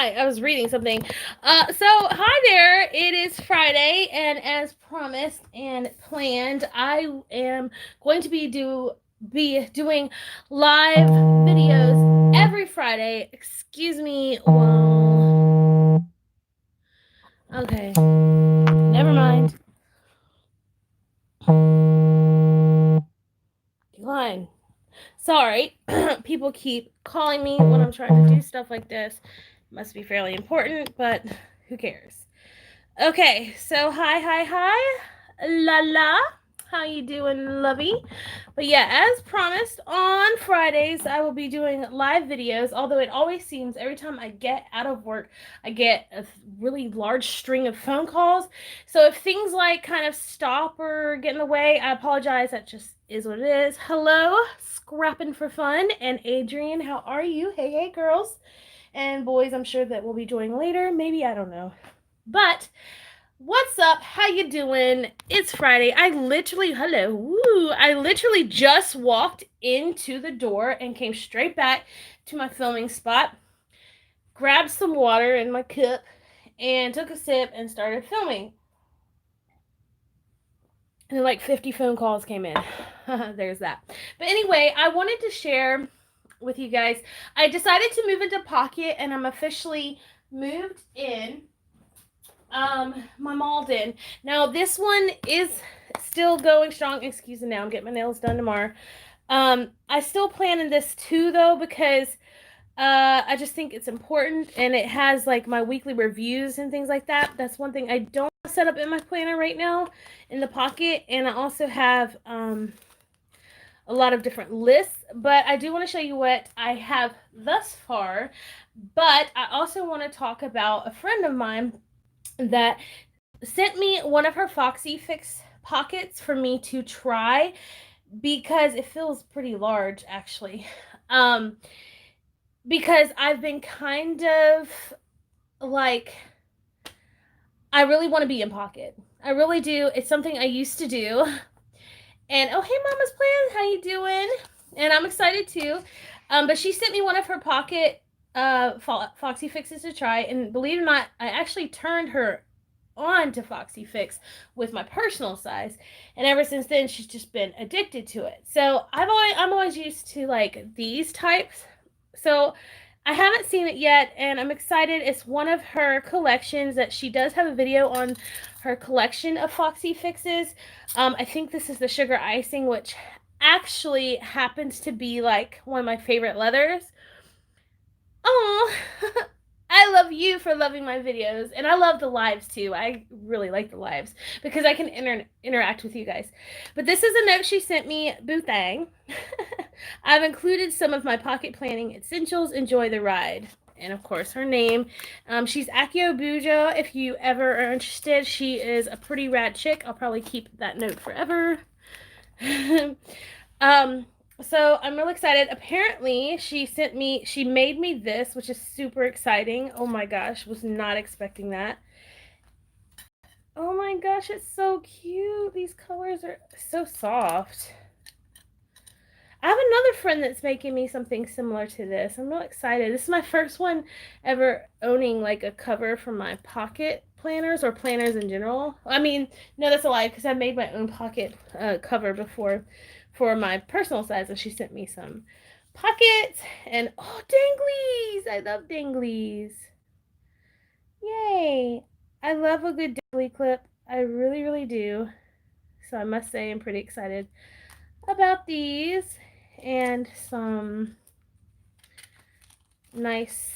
Hi, I was reading something. So hi there. It is Friday, and as promised and planned, I am going to be doing live videos every Friday. Excuse me. Well, okay, never mind. Decline. Sorry, people keep calling me when I'm trying to do stuff like this. It must be fairly important, but who cares? Okay, so hi, la la. How you doing, lovey? But yeah, as promised, on Fridays I will be doing live videos. Although it always seems every time I get out of work, I get a really large string of phone calls. So if things like kind of stop or get in the way, I apologize. That just is what it is. Hello, Scrapping for Fun and Adrian. How are you? Hey, girls and boys. I'm sure that we'll be joining later. Maybe, I don't know. But what's up? How you doing? It's Friday. I literally just walked into the door and came straight back to my filming spot, grabbed some water in my cup, and took a sip and started filming. And then like 50 phone calls came in. There's that. But anyway, I wanted to share with you guys. I decided to move into Pocket, and I'm officially moved in. My Malden. Now this one is still going strong. Excuse me, now I'm getting my nails done tomorrow. I still plan in this too though, because I just think it's important, and it has like my weekly reviews and things like that. That's one thing I don't set up in my planner right now in the Pocket. And I also have a lot of different lists, but I do want to show you what I have thus far. But I also want to talk about a friend of mine that sent me one of her Foxy Fix pockets for me to try, because it feels pretty large actually. Because I've been kind of like, I really want to be in Pocket. I really do. It's something I used to do. And oh, hey, Mama's Plan, how you doing? And I'm excited too. But she sent me one of her Pocket Foxy Fixes to try, and believe it or not, I actually turned her on to Foxy Fix with my personal size, and ever since then she's just been addicted to it. So I'm always used to like these types. So I haven't seen it yet, and I'm excited. It's one of her collections that she does have a video on her collection of Foxy Fixes. I think this is the sugar icing, which actually happens to be like one of my favorite leathers. Oh, I love you for loving my videos, and I love the lives too. I really like the lives because I can interact with you guys. But this is a note she sent me, Boo Thang. I've included some of my pocket planning essentials. Enjoy the ride. And of course, her name. She's Akio Bujo. If you ever are interested, she is a pretty rad chick. I'll probably keep that note forever. So I'm really excited. Apparently, she made me this, which is super exciting. Oh my gosh, was not expecting that. Oh my gosh, it's so cute. These colors are so soft. I have another friend that's making me something similar to this. I'm really excited. This is my first one ever owning like a cover for my pocket planners or planners in general. I mean, no, that's a lie, because I made my own pocket cover before for my personal size, and she sent me some pockets. And oh, danglies! I love danglies. Yay! I love a good dangly clip. I really, really do. So I must say I'm pretty excited about these. And some nice,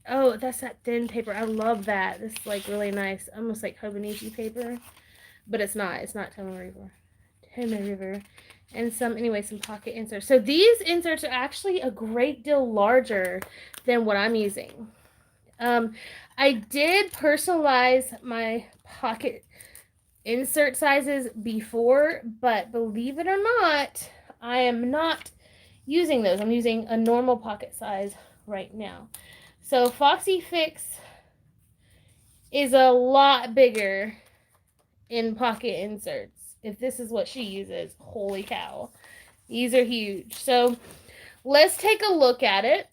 oh, that's that thin paper. I love that. This is like really nice, almost like Hobonichi paper, but it's not Tomoe River. And some pocket inserts. So these inserts are actually a great deal larger than what I'm using. I did personalize my pocket insert sizes before, but believe it or not, I am not using those. I'm using a normal pocket size right now. So Foxy Fix is a lot bigger in pocket inserts. If this is what she uses, holy cow. These are huge. So let's take a look at it.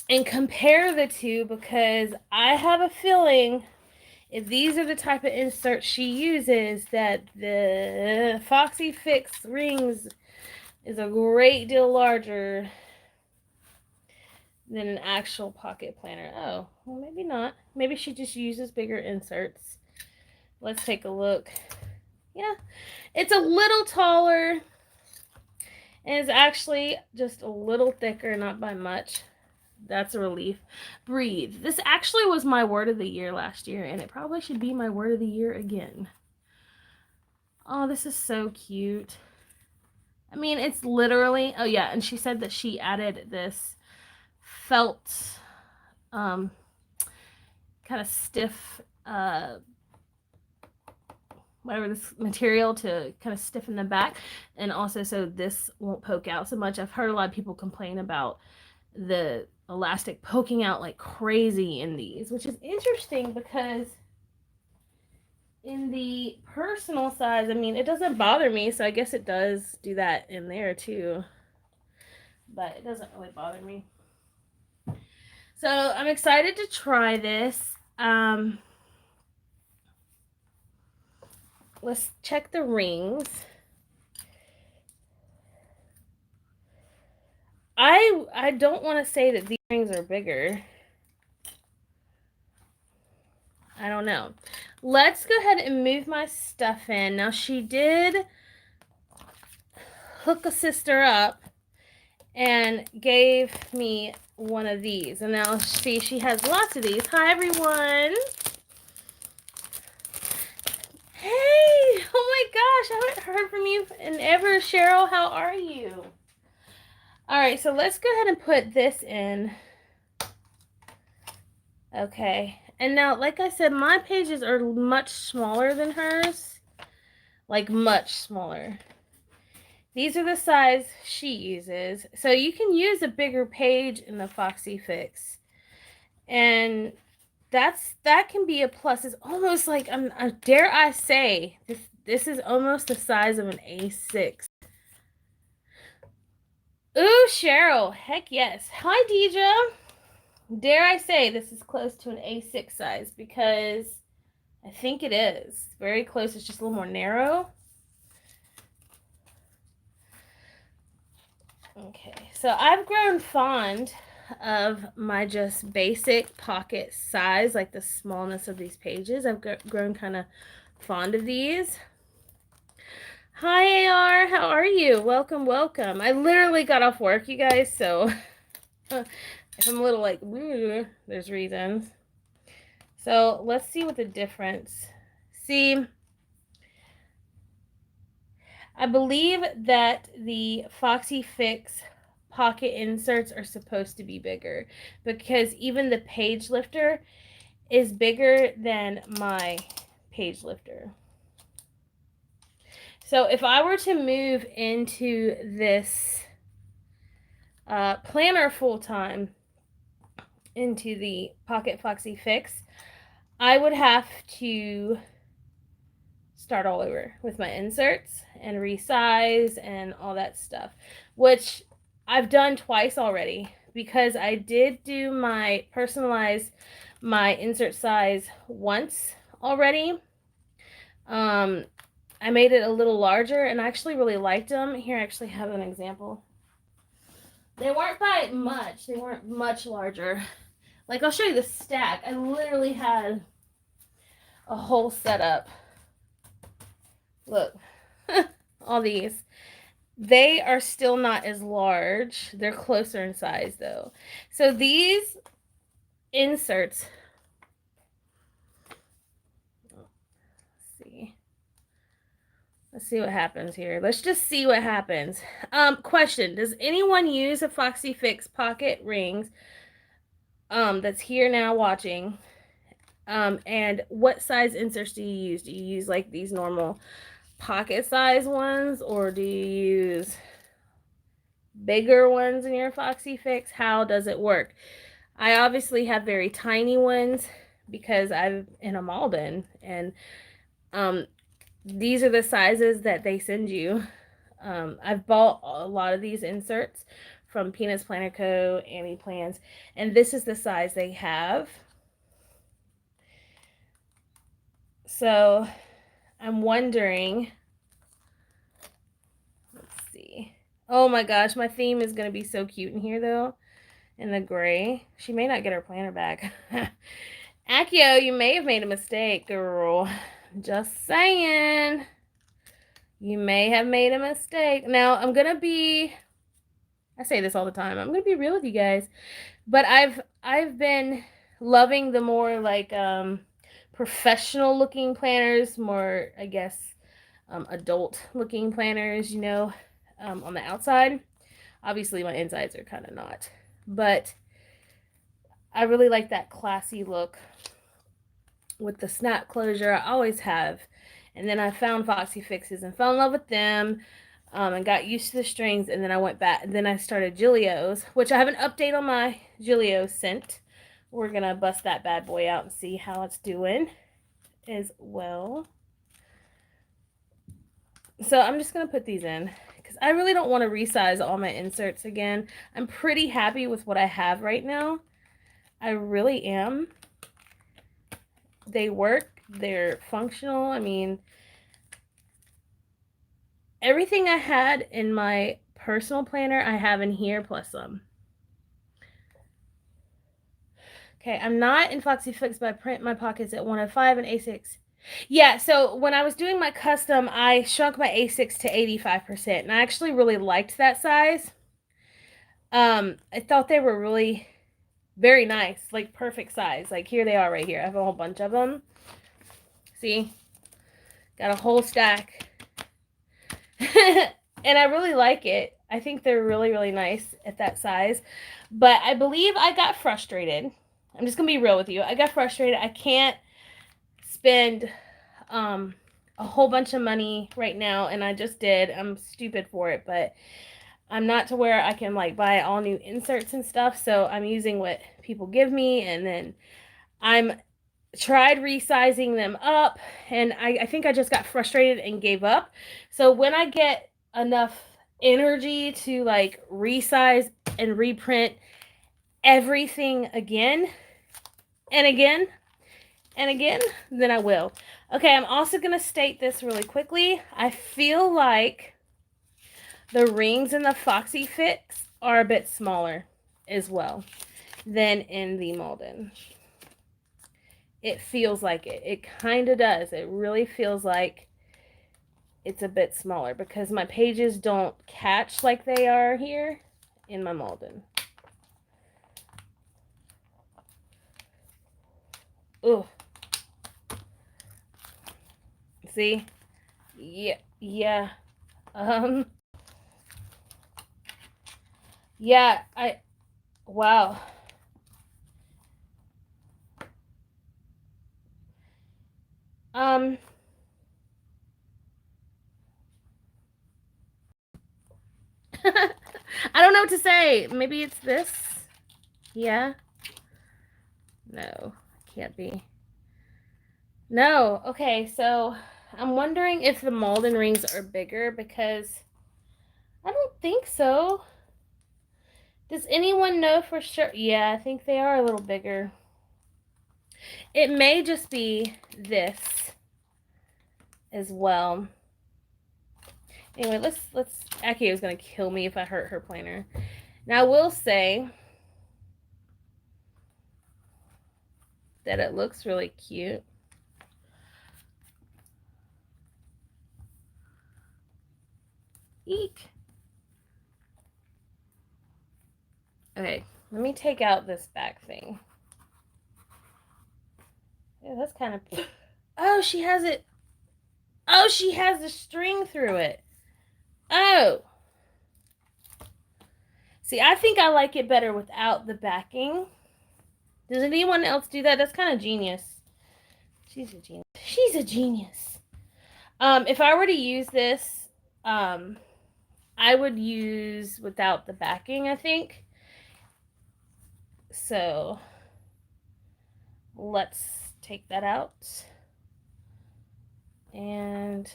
and compare the two, because I have a feeling if these are the type of inserts she uses, that the Foxy Fix rings is a great deal larger than an actual pocket planner. Oh, well, maybe not. Maybe she just uses bigger inserts. Let's take a look. Yeah, it's a little taller, and it's actually just a little thicker, not by much. That's a relief. Breathe. This actually was my word of the year last year, and it probably should be my word of the year again. Oh, this is so cute. I mean, it's literally, oh yeah, and she said that she added this felt, kind of stiff, whatever this material to kind of stiffen the back, and also so this won't poke out so much. I've heard a lot of people complain about the elastic poking out like crazy in these, which is interesting because in the personal size, I mean, it doesn't bother me, so I guess it does do that in there too, but it doesn't really bother me. So I'm excited to try this. Let's check the rings. I don't want to say that these rings are bigger. I don't know. Let's go ahead and move my stuff in. Now, she did hook a sister up and gave me one of these. And now, see, she has lots of these. Hi, everyone. Hey! Oh my gosh, I haven't heard from you in ever. Cheryl, how are you? All right, so let's go ahead and put this in. Okay. And now, like I said, my pages are much smaller than hers. Like, much smaller. These are the size she uses. So you can use a bigger page in the Foxy Fix. And that can be a plus. It's almost like, dare I say, this is almost the size of an A6. Ooh, Cheryl. Heck yes. Hi, Deidre. Dare I say this is close to an A6 size, because I think it is. Very close. It's just a little more narrow. Okay, so I've grown fond of my just basic pocket size, like the smallness of these pages. I've grown kind of fond of these. Hi, AR. How are you? Welcome, welcome. I literally got off work, you guys, so if I'm a little like, there's reasons. So let's see what the difference. See, I believe that the Foxy Fix pocket inserts are supposed to be bigger, because even the page lifter is bigger than my page lifter. So if I were to move into this planner full time, into the Pocket Foxy Fix, I would have to start all over with my inserts and resize and all that stuff, which I've done twice already, because I did do my personalize my insert size once already. I made it a little larger, and I actually really liked them. Here, I actually have an example. They weren't by much. They weren't much larger. Like, I'll show you the stack. I literally had a whole setup. Look, all these. They are still not as large. They're closer in size, though. So these inserts, let's see what happens here. Let's just see what happens. Question, does anyone use a Foxy Fix pocket rings that's here now watching? And what size inserts do you use? Do you use like these normal pocket size ones, or do you use bigger ones in your Foxy Fix? How does it work? I obviously have very tiny ones because I'm in a Malden, and these are the sizes that they send you. I've bought a lot of these inserts from Peanuts Planner Co. Annie Plans, and this is the size they have. So I'm wondering, let's see. Oh my gosh, my theme is going to be so cute in here though, in the gray. She may not get her planner back. Akio, you may have made a mistake, girl. Just saying. You may have made a mistake. Now, I'm going to be, I say this all the time, I'm going to be real with you guys. But I've been loving the more like professional looking planners, more, I guess, adult looking planners, you know, on the outside. Obviously, my insides are kind of not. But I really like that classy look with the snap closure. I always have. And then I found Foxy Fixes and fell in love with them, and got used to the strings. And then I went back. And then I started Gilio's, which I have an update on my Gilio scent. We're going to bust that bad boy out and see how it's doing as well. So I'm just going to put these in because I really don't want to resize all my inserts again. I'm pretty happy with what I have right now. I really am. They work. They're functional. I mean, everything I had in my personal planner, I have in here plus some. Okay, I'm not in Foxy Fix, but I print my pockets at 105 and A6. Yeah, so when I was doing my custom, I shrunk my A6 to 85%, and I actually really liked that size. I thought they were really very nice, like perfect size. Like here they are right here. I have a whole bunch of them. See? Got a whole stack. And I really like it. I think they're really, really nice at that size. But I believe I got frustrated. I'm just going to be real with you. I got frustrated. I can't spend a whole bunch of money right now, and I just did. I'm stupid for it, but I'm not to where I can like buy all new inserts and stuff. So I'm using what people give me, and then I'm tried resizing them up, and I think I just got frustrated and gave up. So when I get enough energy to like resize and reprint everything again and again and again, then I will. Okay, I'm also going to state this really quickly. I feel like the rings in the Foxy Fix are a bit smaller as well than in the Malden. It feels like it. It kind of does. It really feels like it's a bit smaller because my pages don't catch like they are here in my Malden. Ugh. See? Yeah. Yeah. Yeah, wow. I don't know what to say. Maybe it's this. Yeah. No, can't be. No. Okay, so I'm wondering if the Malden rings are bigger because I don't think so. Does anyone know for sure? Yeah, I think they are a little bigger. It may just be this as well. Anyway, let's Aki is gonna kill me if I hurt her planner. Now I will say that it looks really cute. Eek. Okay, let me take out this back thing. Yeah, that's kind of... Oh, she has it... Oh, she has the string through it. Oh. See, I think I like it better without the backing. Does anyone else do that? That's kind of genius. She's a genius. She's a genius. If I were to use this, I would use without the backing, I think. So let's take that out. And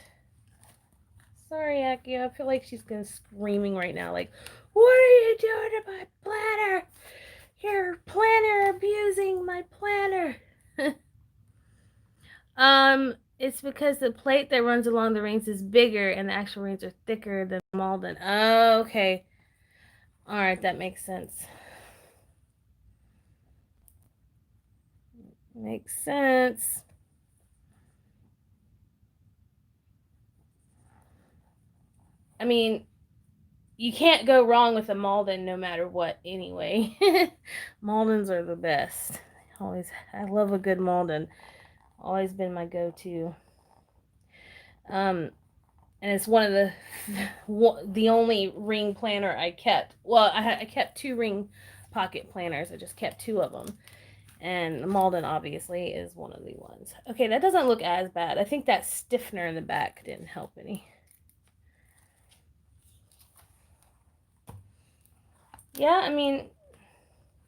sorry, Aki, I feel like she's gonna screaming right now. Like, What are you doing to my planner? Your planner abusing my planner. It's because the plate that runs along the rings is bigger and the actual rings are thicker than Malden. Oh, okay. Alright, that makes sense. Makes sense. I mean, you can't go wrong with a Malden no matter what anyway. Maldens are the best. I love a good Malden. Always been my go-to. And it's one of the only ring planner I kept. Well, I kept 2 ring pocket planners. I just kept 2 of them. And Malden obviously is one of the ones. Okay, that doesn't look as bad. I think that stiffener in the back didn't help any. Yeah, I mean,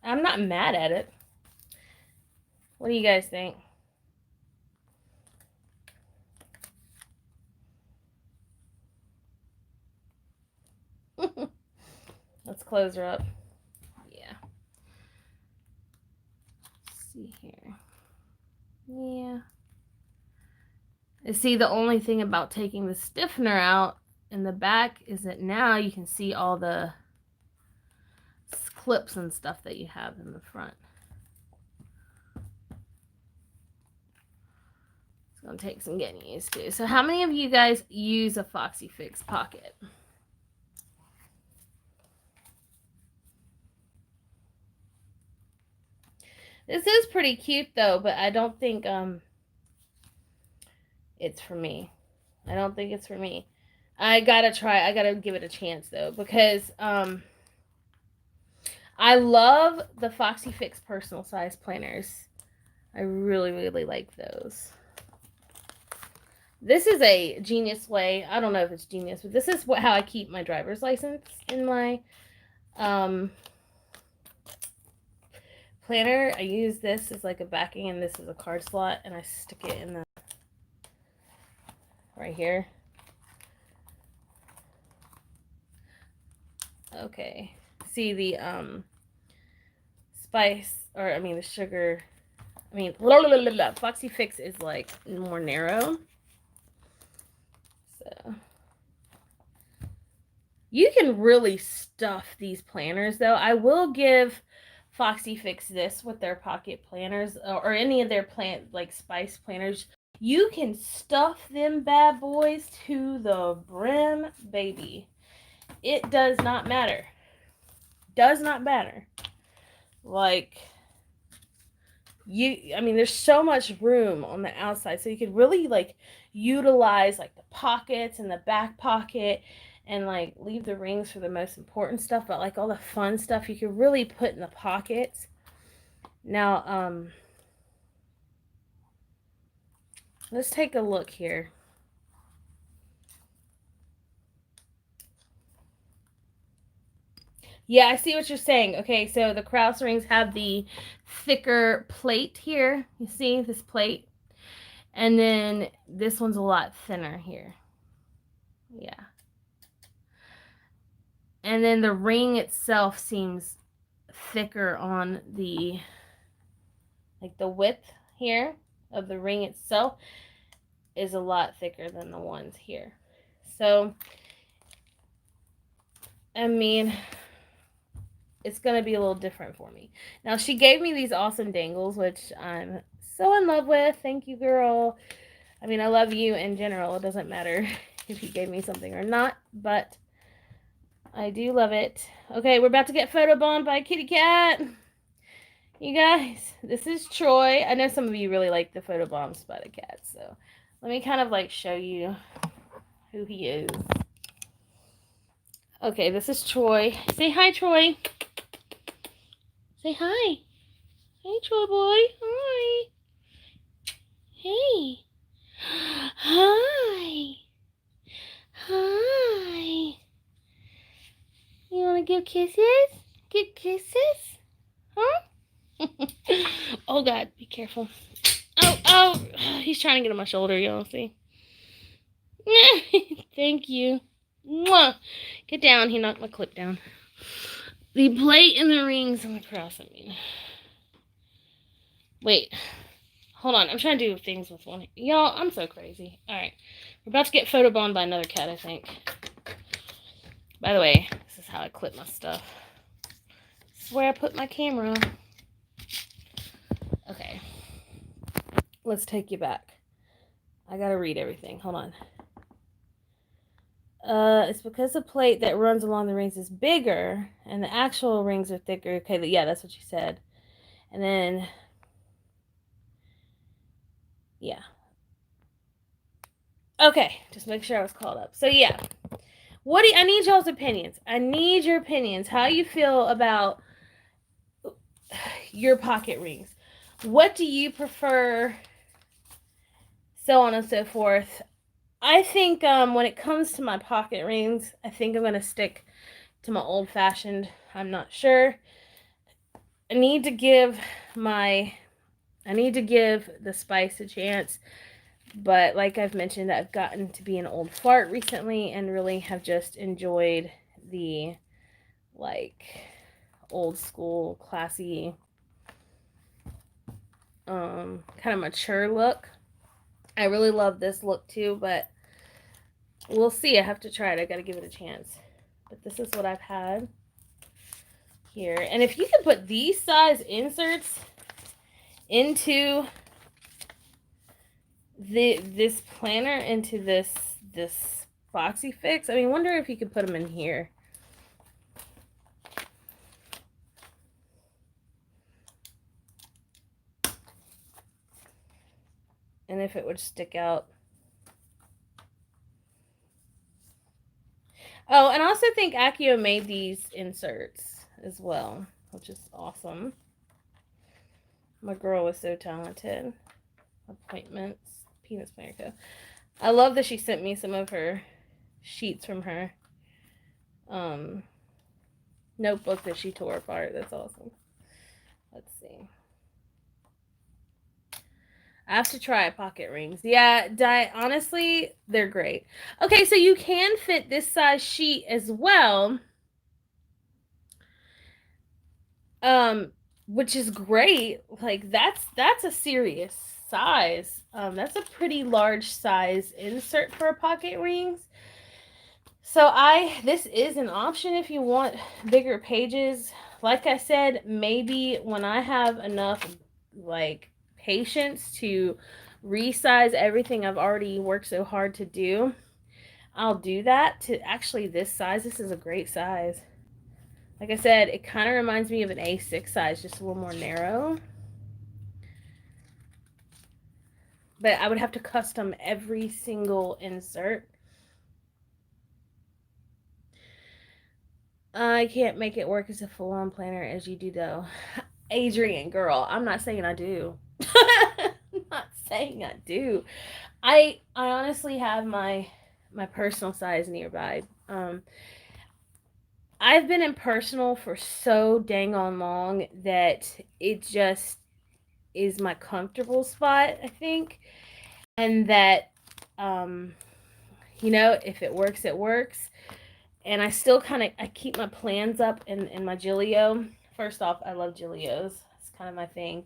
I'm not mad at it. What do you guys think? Let's close her up. Yeah. Let's see here. Yeah. See, the only thing about taking the stiffener out in the back is that now you can see all the clips and stuff that you have in the front. It's going to take some getting used to. So how many of you guys use a Foxy Fix pocket? This is pretty cute though, but I don't think it's for me. I don't think it's for me. I gotta give it a chance though, because I love the Foxy Fix personal size planners. I really, really like those. This is a genius way. I don't know if it's genius, but this is how I keep my driver's license in my planner. I use this as like a backing, and this is a card slot, and I stick it in the right here. Okay. See the the sugar. Foxy Fix is like more narrow. So you can really stuff these planners though. I will give Foxy Fix this with their pocket planners or any of their spice planners. You can stuff them bad boys to the brim, baby. It does not matter. Does not matter. Like there's so much room on the outside, so you could really like utilize like the pockets and the back pocket and like leave the rings for the most important stuff, but like all the fun stuff you could really put in the pockets. Now let's take a look here. Yeah, I see what you're saying. Okay, so the Krause rings have the thicker plate here. You see this plate? And then this one's a lot thinner here. Yeah. And then the ring itself seems thicker on the, like the width here of the ring itself is a lot thicker than the ones here. So, I mean, it's going to be a little different for me. Now, she gave me these awesome dangles, which I'm so in love with. Thank you, girl. I mean, I love you in general. It doesn't matter if you gave me something or not, but I do love it. Okay, we're about to get photobombed by a kitty cat. You guys, this is Troy. I know some of you really like the photobombs by the cat, so let me kind of like show you who he is. Okay, this is Troy. Say hi, Troy. Say hi. Hey, Troy boy. Hi. Hey. Hi. Hi. You want to give kisses? Give kisses? Huh? Oh, God. Be careful. Oh. He's trying to get on my shoulder, y'all see. Thank you. Mwah. Get down. He knocked my clip down. The plate and the rings on the cross, I mean. Wait. Hold on. I'm trying to do things with one. Y'all, I'm so crazy. Alright. We're about to get photobombed by another cat, I think. By the way, this is how I clip my stuff. This is where I put my camera. Okay. Let's take you back. I gotta read everything. Hold on. It's because the plate that runs along the rings is bigger and the actual rings are thicker. Okay, yeah, that's what you said. And then, yeah. Okay, just make sure I was caught up. So yeah, I need y'all's opinions. I need your opinions. How you feel about your pocket rings? What do you prefer? So on and so forth. I think when it comes to my pocket rings, I think I'm gonna stick to my old-fashioned. I'm not sure. I need to give the spice a chance. But like I've mentioned, I've gotten to be an old fart recently and really have just enjoyed the like old school, classy, kind of mature look. I really love this look too, but we'll see. I have to try it. I got to give it a chance. But this is what I've had here. And if you can put these size inserts into this planner, into this Foxy Fix, I mean, wonder if you could put them in here. And if it would stick out. Oh, and I also think Accio made these inserts as well, which is awesome. My girl was so talented. Appointments, Peanuts Planner Co. I love that she sent me some of her sheets from her notebook that she tore apart. That's awesome. Let's see. I have to try pocket rings. Yeah, honestly, they're great. Okay, so you can fit this size sheet as well. Which is great. Like that's a serious size. That's a pretty large size insert for pocket rings. So this is an option if you want bigger pages. Like I said, maybe when I have enough like patience to resize everything I've already worked so hard to do, I'll do that to actually this size. This is a great size. Like I said, it kind of reminds me of an A6 size, just a little more narrow. But I would have to custom every single insert. I can't make it work as a full-on planner as you do, though. Adrian, girl, I'm not saying I do. I'm not saying I do. I honestly have my personal size nearby. I've been in personal for so dang on long that it just is my comfortable spot, I think. And that, you know, if it works, it works. And I still I keep my plans up in my Gillio. First off, I love Gillios. It's kind of my thing.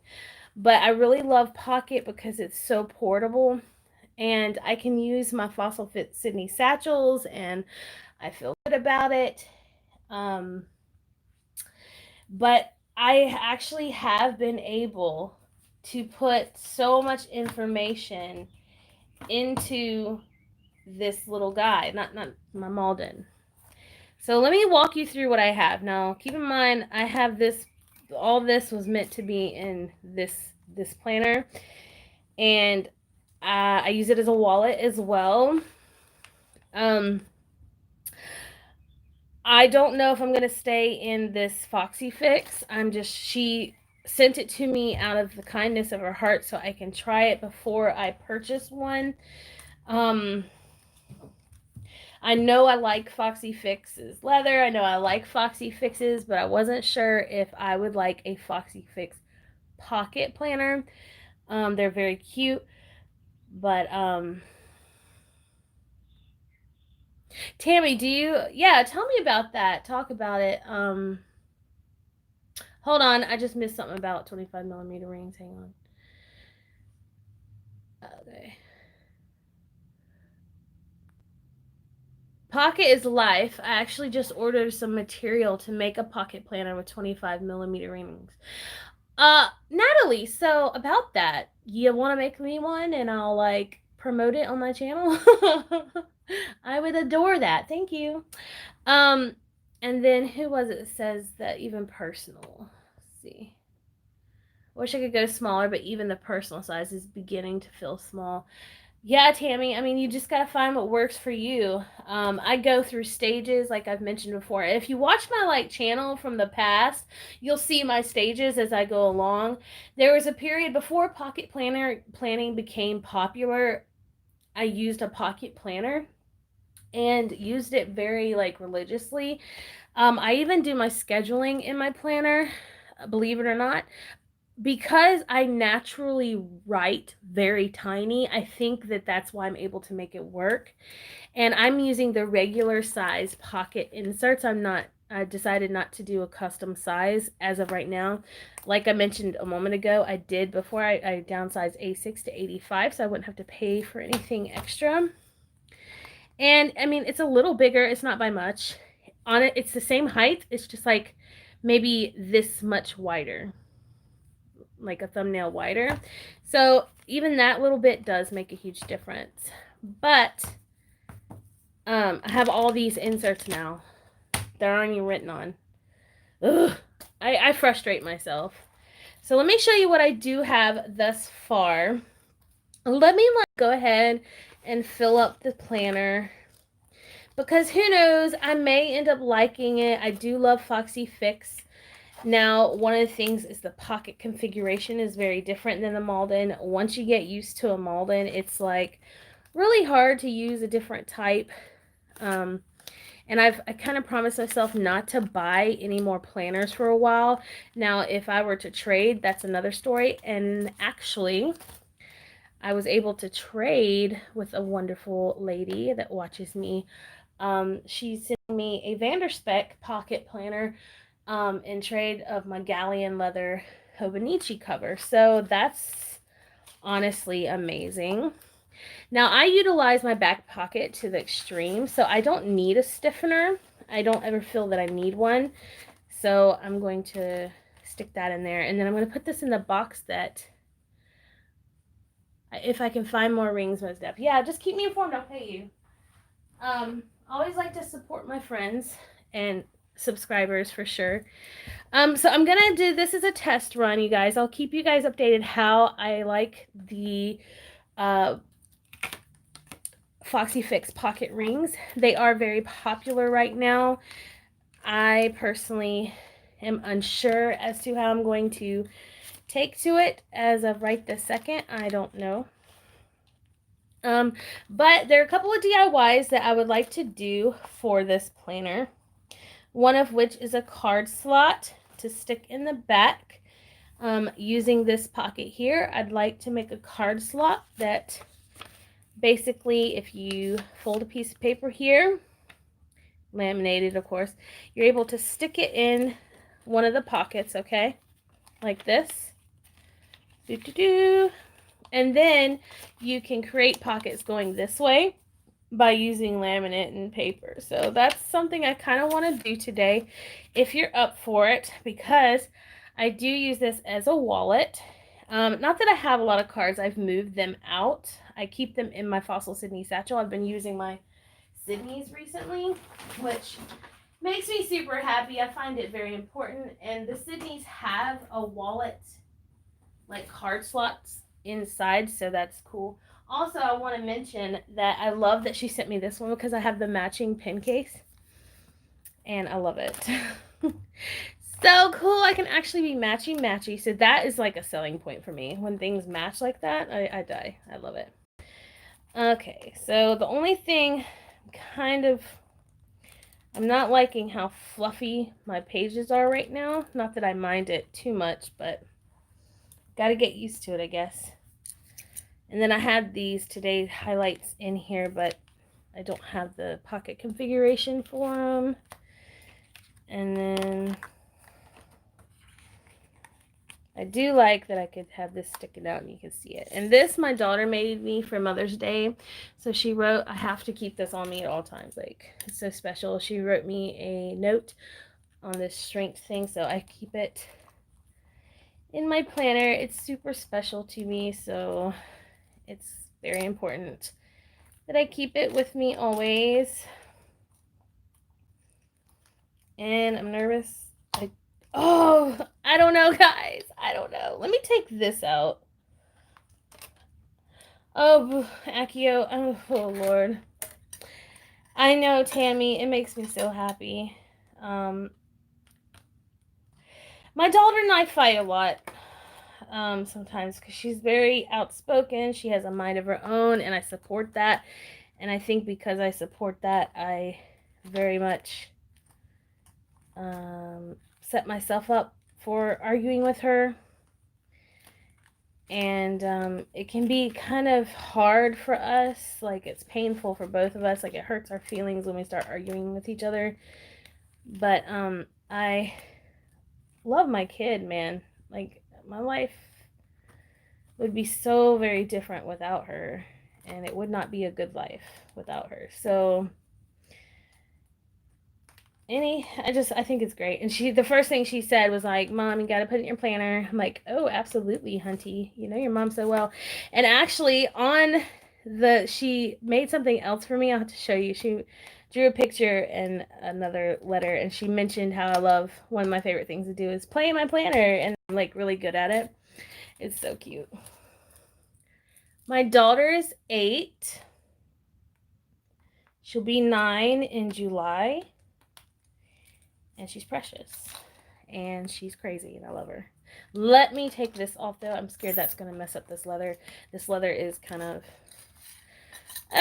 But I really love Pocket because it's so portable. And I can use my Fossil Fit Sydney satchels and I feel good about it. But I actually have been able to put so much information into this little guy, not my Malden. So let me walk you through what I have. Now, keep in mind, I have this, all this was meant to be in this planner. And I use it as a wallet as well. I don't know if I'm going to stay in this Foxy Fix. She sent it to me out of the kindness of her heart so I can try it before I purchase one. I know I like Foxy Fix's leather. I know I like Foxy Fix's, but I wasn't sure if I would like a Foxy Fix pocket planner. They're very cute, but Tammy, do you, yeah, tell me about that. Talk about it. Hold on, I just missed something about 25 millimeter rings. Hang on. Okay. Pocket is life. I actually just ordered some material to make a pocket planner with 25 millimeter rings. Natalie, so about that, you want to make me one and I'll like promote it on my channel? I would adore that. Thank you. Um, and then who was it that says that even personal? Let's see. Wish I could go smaller, but even the personal size is beginning to feel small. Yeah, Tammy, I mean, you just got to find what works for you. I go through stages like I've mentioned before. If you watch my like channel from the past, you'll see my stages as I go along. There was a period before pocket planning became popular. I used a pocket planner and used it very like religiously. I even do my scheduling in my planner, believe it or not, because I naturally write very tiny. I think that that's why I'm able to make it work. And I'm using the regular size pocket inserts. I decided not to do a custom size as of right now. Like I mentioned a moment ago, I did before I downsized A6 to 85, so I wouldn't have to pay for anything extra. And I mean, it's a little bigger. It's not by much. On it, it's the same height. It's just like maybe this much wider, like a thumbnail wider. So even that little bit does make a huge difference. But I have all these inserts now. They're already written on. Ugh, I frustrate myself. So let me show you what I do have thus far. Let me go ahead and fill up the planner, because who knows, I may end up liking it. I do love Foxy Fix. Now, one of the things is the pocket configuration is very different than the Malden. Once you get used to a Malden, it's like really hard to use a different type. And I kind of promised myself not to buy any more planners for a while. Now, if I were to trade, that's another story. And actually, I was able to trade with a wonderful lady that watches me. She sent me a Vanderspec pocket planner in trade of my Galleon leather Hobonichi cover. So that's honestly amazing. Now I utilize my back pocket to the extreme, so I don't need a stiffener. I don't ever feel that I need one. So I'm going to stick that in there, and then I'm going to put this in the box that, if I can find more rings, most up. Yeah, just keep me informed. I'll pay you. Always like to support my friends and subscribers for sure. So I'm gonna do this as a test run, you guys. I'll keep you guys updated how I like the Foxy Fix pocket rings. They are very popular right now. I personally am unsure as to how I'm going to take to it as of right this second. I don't know. But there are a couple of DIYs that I would like to do for this planner. One of which is a card slot to stick in the back. Using this pocket here, I'd like to make a card slot that basically, if you fold a piece of paper here, laminated of course, you're able to stick it in one of the pockets, okay? Like this. And then you can create pockets going this way by using laminate and paper. So that's something I kind of want to do today, if you're up for it, because I do use this as a wallet. Not that I have a lot of cards. I've moved them out. I keep them in my Fossil Sydney satchel. I've been using my Sydneys recently, which makes me super happy. I find it very important. And the Sydneys have a wallet, like card slots inside, so that's cool. Also, I want to mention that I love that she sent me this one because I have the matching pen case, and I love it. So cool. I can actually be matchy. So that is like a selling point for me. When things match like that, I die. I love it. Okay, so the only thing I'm not liking how fluffy my pages are right now. Not that I mind it too much, but gotta get used to it, I guess. And then I had these today's highlights in here, but I don't have the pocket configuration for them. And then I do like that I could have this sticking out and you can see it. And this my daughter made me for Mother's Day. So she wrote, I have to keep this on me at all times. Like, it's so special. She wrote me a note on this strength thing, so I keep it in my planner. It's super special to me, so it's very important that I keep it with me always. And I'm nervous. I don't know, guys. I don't know. Let me take this out. Oh, Accio. Oh, Lord. I know, Tammy. It makes me so happy. My daughter and I fight a lot sometimes because she's very outspoken. She has a mind of her own, and I support that. And I think because I support that, I very much set myself up for arguing with her. And it can be kind of hard for us. Like, it's painful for both of us. Like, it hurts our feelings when we start arguing with each other. But I love my kid, man. Like, my life would be so very different without her, and it would not be a good life without her. So I think it's great. And the first thing she said was like, Mom, you got to put it in your planner. I'm like, oh, absolutely, hunty. You know your mom so well. And actually she made something else for me. I'll have to show you. She drew a picture and another letter, and she mentioned how I love, one of my favorite things to do is play in my planner, and I'm like really good at it. It's so cute. My daughter is 8. She'll be 9 in July. And she's precious. And she's crazy, and I love her. Let me take this off, though. I'm scared that's going to mess up this leather. This leather is kind of...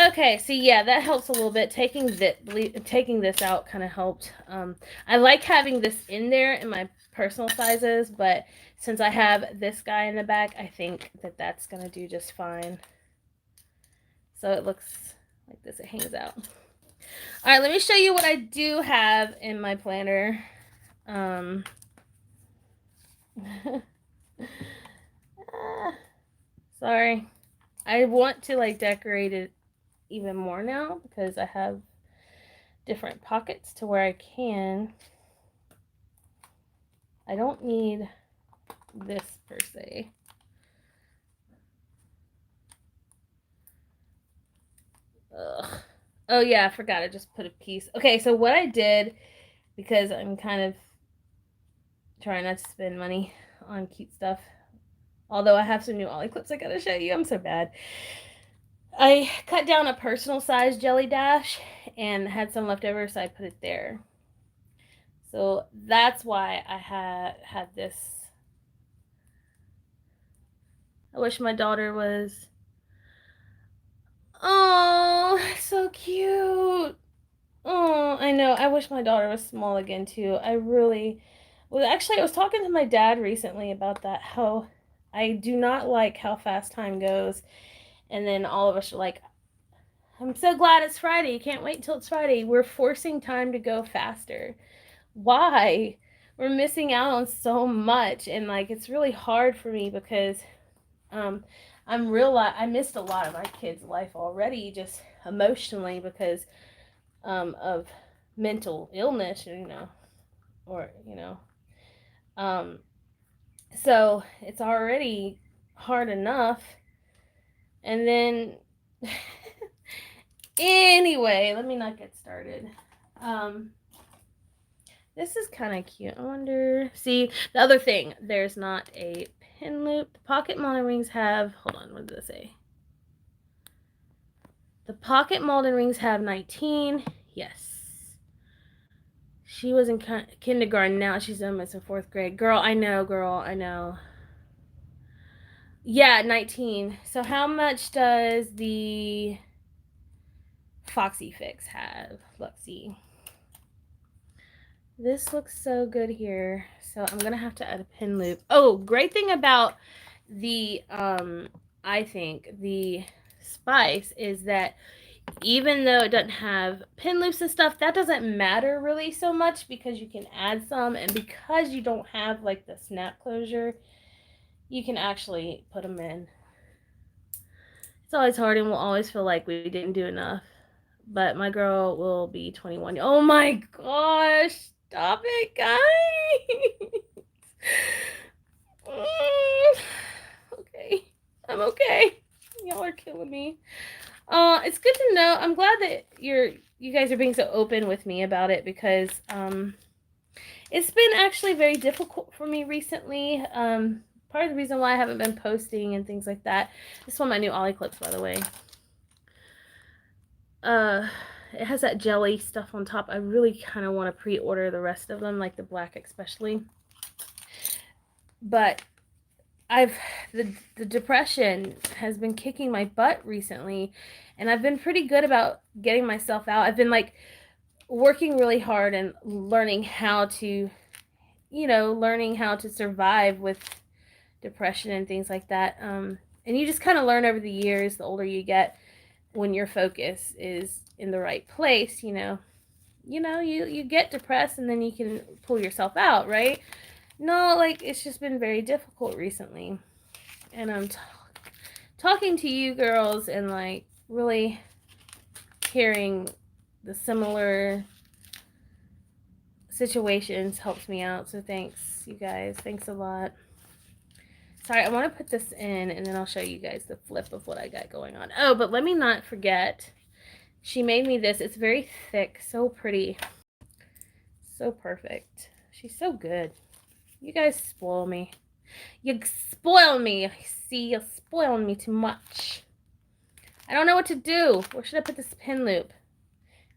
Okay, so yeah, that helps a little bit. Taking this out kind of helped. I like having this in there in my personal sizes, but since I have this guy in the back, I think that that's going to do just fine. So it looks like this. It hangs out. All right, let me show you what I do have in my planner. Sorry. I want to like decorate it even more now because I have different pockets to where I can. I don't need this per se. Ugh. Oh yeah, I forgot. I just put a piece. Okay, so what I did, because I'm kind of trying not to spend money on cute stuff, although I have some new Ollie clips I gotta show you. I'm so bad. I cut down a personal size jelly dash and had some left over, so I put it there. So that's why I had this. I wish my daughter was... Oh, so cute. Oh, I know. I wish my daughter was small again, too. I really... Well, actually, I was talking to my dad recently about that, how I do not like how fast time goes. And then all of us are like, I'm so glad it's Friday. Can't wait till it's Friday. We're forcing time to go faster. Why? We're missing out on so much. And, like, it's really hard for me because... I missed a lot of my kids' life already, just emotionally, because of mental illness, so it's already hard enough. And then, anyway, let me not get started. This is kind of cute. I wonder, see, the other thing, there's not a pin loop. The pocket molding rings have, hold on, what did it say? The pocket molding rings have 19. Yes. She was in kindergarten. Now she's almost in 4th grade. Girl, I know. Yeah, 19. So how much does the Foxy Fix have? Let's see. This looks so good here. So I'm going to have to add a pin loop. Oh, great thing about the, I think, the Spice is that even though it doesn't have pin loops and stuff, that doesn't matter really so much because you can add some, and because you don't have like the snap closure, you can actually put them in. It's always hard and we'll always feel like we didn't do enough. But my girl will be 21. Oh my gosh, stop it, guys. Okay, I'm okay. Y'all are killing me. It's good to know. I'm glad that you guys are being so open with me about it because it's been actually very difficult for me recently. Part of the reason why I haven't been posting and things like that. This is one of my new Ollie clips, by the way. It has that jelly stuff on top. I really kind of want to pre-order the rest of them, like the black especially. But the depression has been kicking my butt recently, and I've been pretty good about getting myself out. I've been like working really hard and learning how to, learning how to survive with depression and things like that. And you just kind of learn over the years, the older you get, when your focus is in the right place, you get depressed and then you can pull yourself out, right? No, like, it's just been very difficult recently. And I'm talking to you girls and, like, really hearing the similar situations helps me out. So thanks, you guys. Thanks a lot. Sorry, I want to put this in and then I'll show you guys the flip of what I got going on. Oh, but let me not forget. She made me this. It's very thick, so pretty. So perfect. She's so good. You guys spoil me. You spoil me. See, you're spoiling me too much. I don't know what to do. Where should I put this pin loop?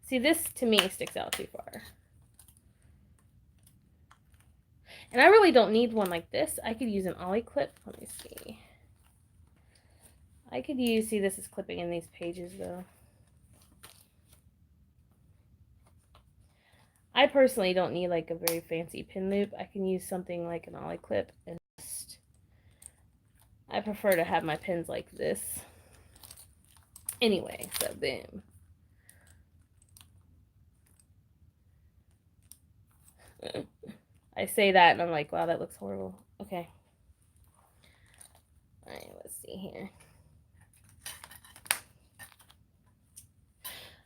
See, this to me sticks out too far. And I really don't need one like this. I could use an Ollie clip. Let me see. I could use, see, this is clipping in these pages though. I personally don't need like a very fancy pin loop. I can use something like an Ollie clip and just, I prefer to have my pins like this. Anyway, so boom. I say that and I'm like, wow, that looks horrible. Okay. Alright, let's see here.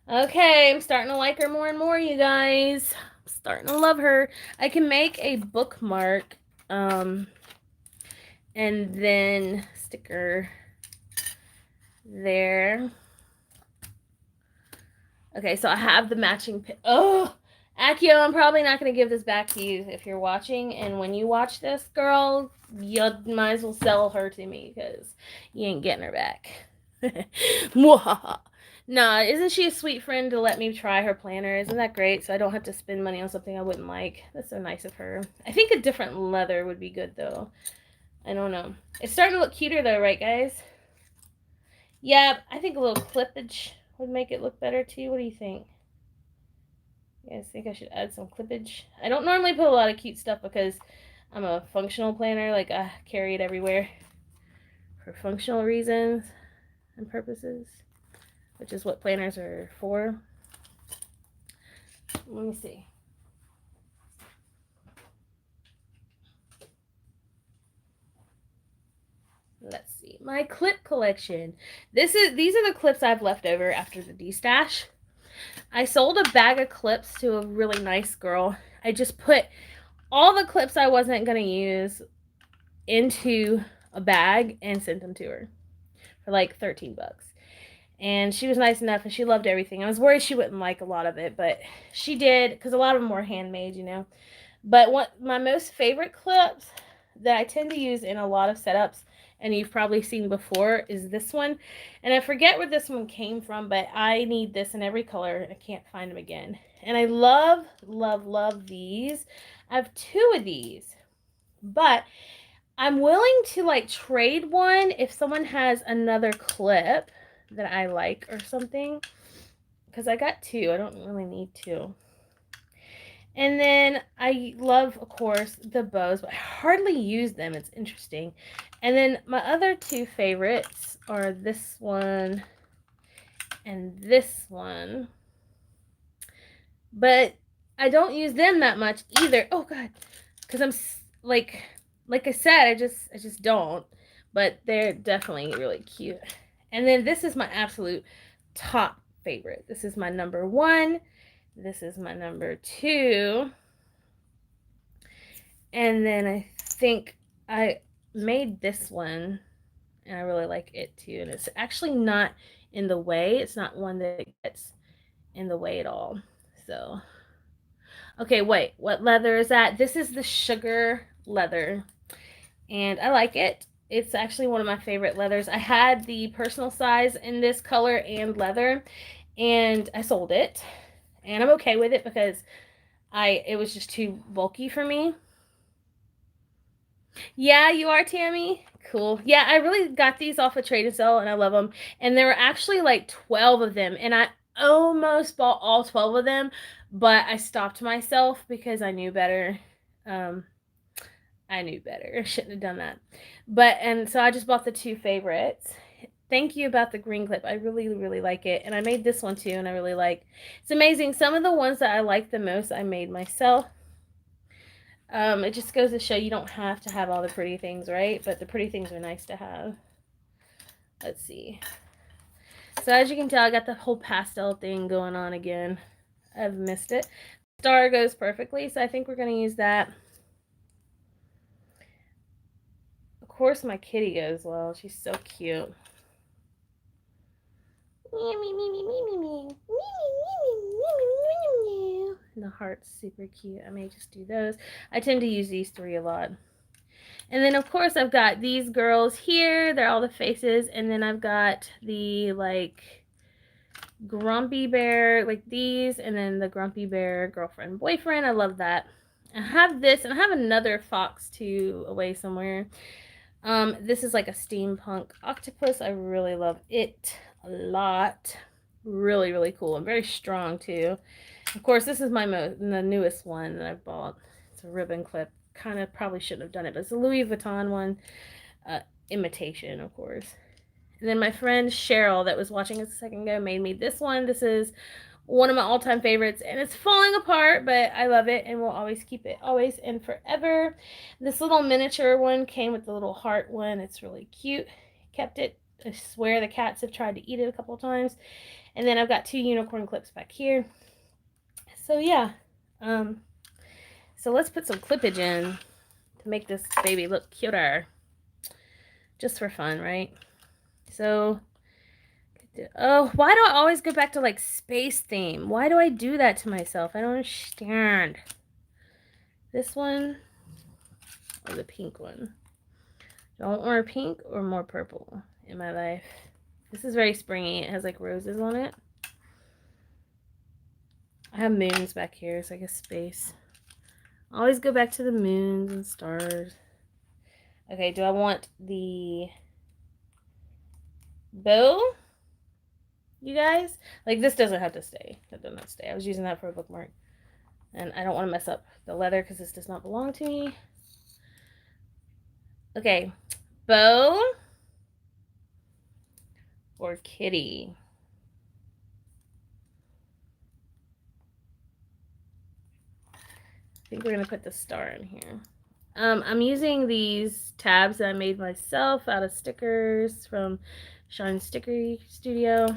Okay, I'm starting to like her more and more, you guys. I'm starting to love her. I can make a bookmark, and then sticker there. Okay, so I have the matching pin. Oh, Akio, I'm probably not going to give this back to you if you're watching. And when you watch this, girl, you might as well sell her to me because you ain't getting her back. Nah, isn't she a sweet friend to let me try her planner? Isn't that great? So I don't have to spend money on something I wouldn't like. That's so nice of her. I think a different leather would be good, though. I don't know. It's starting to look cuter, though, right, guys? Yeah, I think a little clippage would make it look better, too. What do you think? You guys think I should add some clippage? I don't normally put a lot of cute stuff because I'm a functional planner. Like, I carry it everywhere for functional reasons and purposes, which is what planners are for. Let me see. Let's see. My clip collection. These are the clips I've left over after the destash. I sold a bag of clips to a really nice girl. I just put all the clips I wasn't going to use into a bag and sent them to her for like 13 bucks. And she was nice enough and she loved everything. I was worried she wouldn't like a lot of it, but she did because a lot of them were handmade, you know. But what my most favorite clips that I tend to use in a lot of setups, and you've probably seen before, is this one. And I forget where this one came from, but I need this in every color. I can't find them again. And I love, love, love these. I have 2 of these, but I'm willing to like trade one if someone has another clip that I like or something, because I got 2. I don't really need 2. And then I love, of course, the bows, but I hardly use them. It's interesting. And then my other 2 favorites are this one and this one. But I don't use them that much either. Oh god, because I'm like I said, I just don't. But they're definitely really cute. And then this is my absolute top favorite. This is my number 1. This is my number 2. And then I think I made this one, and I really like it too. And it's actually not in the way. It's not one that gets in the way at all. So, okay, wait, what leather is that? This is the sugar leather, and I like it. It's actually one of my favorite leathers. I had the personal size in this color and leather, and I sold it, and I'm okay with it because it was just too bulky for me. Yeah, you are, Tammy. Cool. Yeah, I really got these off of Trade and Sell, and I love them. And there were actually like 12 of them, and I almost bought all 12 of them, but I stopped myself because I knew better. I knew better. I shouldn't have done that. And so I just bought the 2 favorites. Thank you about the green clip. I really, really like it. And I made this one too, and I really like. It's amazing. Some of the ones that I like the most, I made myself. It just goes to show you don't have to have all the pretty things, right? But the pretty things are nice to have. Let's see. So as you can tell, I got the whole pastel thing going on again. I've missed it. Star goes perfectly, so I think we're going to use that. Of course, my kitty goes well. She's so cute. And the heart's super cute. I may just do those. I tend to use these 3 a lot. And then, of course, I've got these girls here. They're all the faces. And then I've got the, like, grumpy bear, like these. And then the grumpy bear girlfriend, boyfriend. I love that. I have this. And I have another fox, too, away somewhere. This is like a steampunk octopus. I really love it a lot. Really, really cool. And very strong, too. Of course, this is the newest one that I bought. It's a ribbon clip. Kind of probably shouldn't have done it, but it's a Louis Vuitton one. Imitation, of course. And then my friend Cheryl that was watching us a second ago made me this one. This is one of my all-time favorites, and it's falling apart, but I love it, and we'll always keep it, always and forever. This little miniature one came with the little heart one. It's really cute. Kept it. I swear the cats have tried to eat it a couple times. And then I've got 2 unicorn clips back here. So yeah, so let's put some clippage in to make this baby look cuter, just for fun, right? So, oh, why do I always go back to like space theme? Why do I do that to myself? I don't understand. This one or the pink one? Do I want more pink or more purple in my life? This is very springy. It has like roses on it. I have moons back here. It's like a space. I always go back to the moons and stars. Okay, do I want the bow? You guys? Like, this doesn't have to stay. That does not stay. I was using that for a bookmark. And I don't want to mess up the leather because this does not belong to me. Okay, bow or kitty? I think we're going to put the star in here. I'm using these tabs that I made myself out of stickers from Shine Stickery Studio.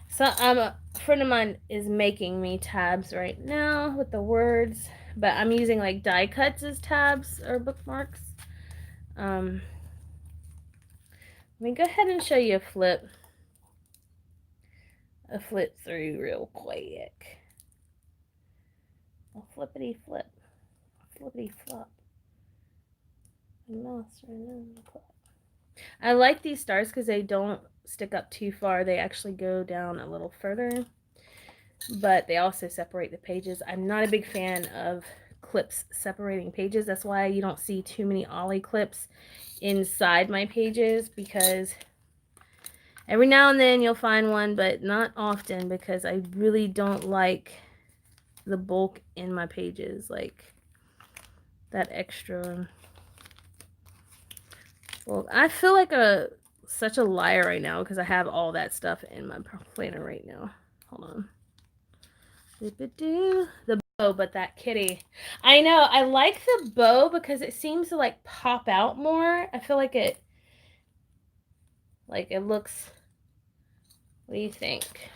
So a friend of mine is making me tabs right now with the words, but I'm using like die cuts as tabs or bookmarks. Let me go ahead and show you a flip through real quick. A flippity flip, flippity flop. I like these stars because they don't stick up too far. They actually go down a little further, but they also separate the pages. I'm not a big fan of clips separating pages. That's why you don't see too many ollie clips inside my pages, because every now and then you'll find one, but not often, because I really don't like the bulk in my pages, like that extra. Well, I feel like a such a liar right now because I have all that stuff in my planner right now. Hold on. The bow, but that kitty. I know. I like the bow because it seems to like pop out more. I feel like it looks. What do you think?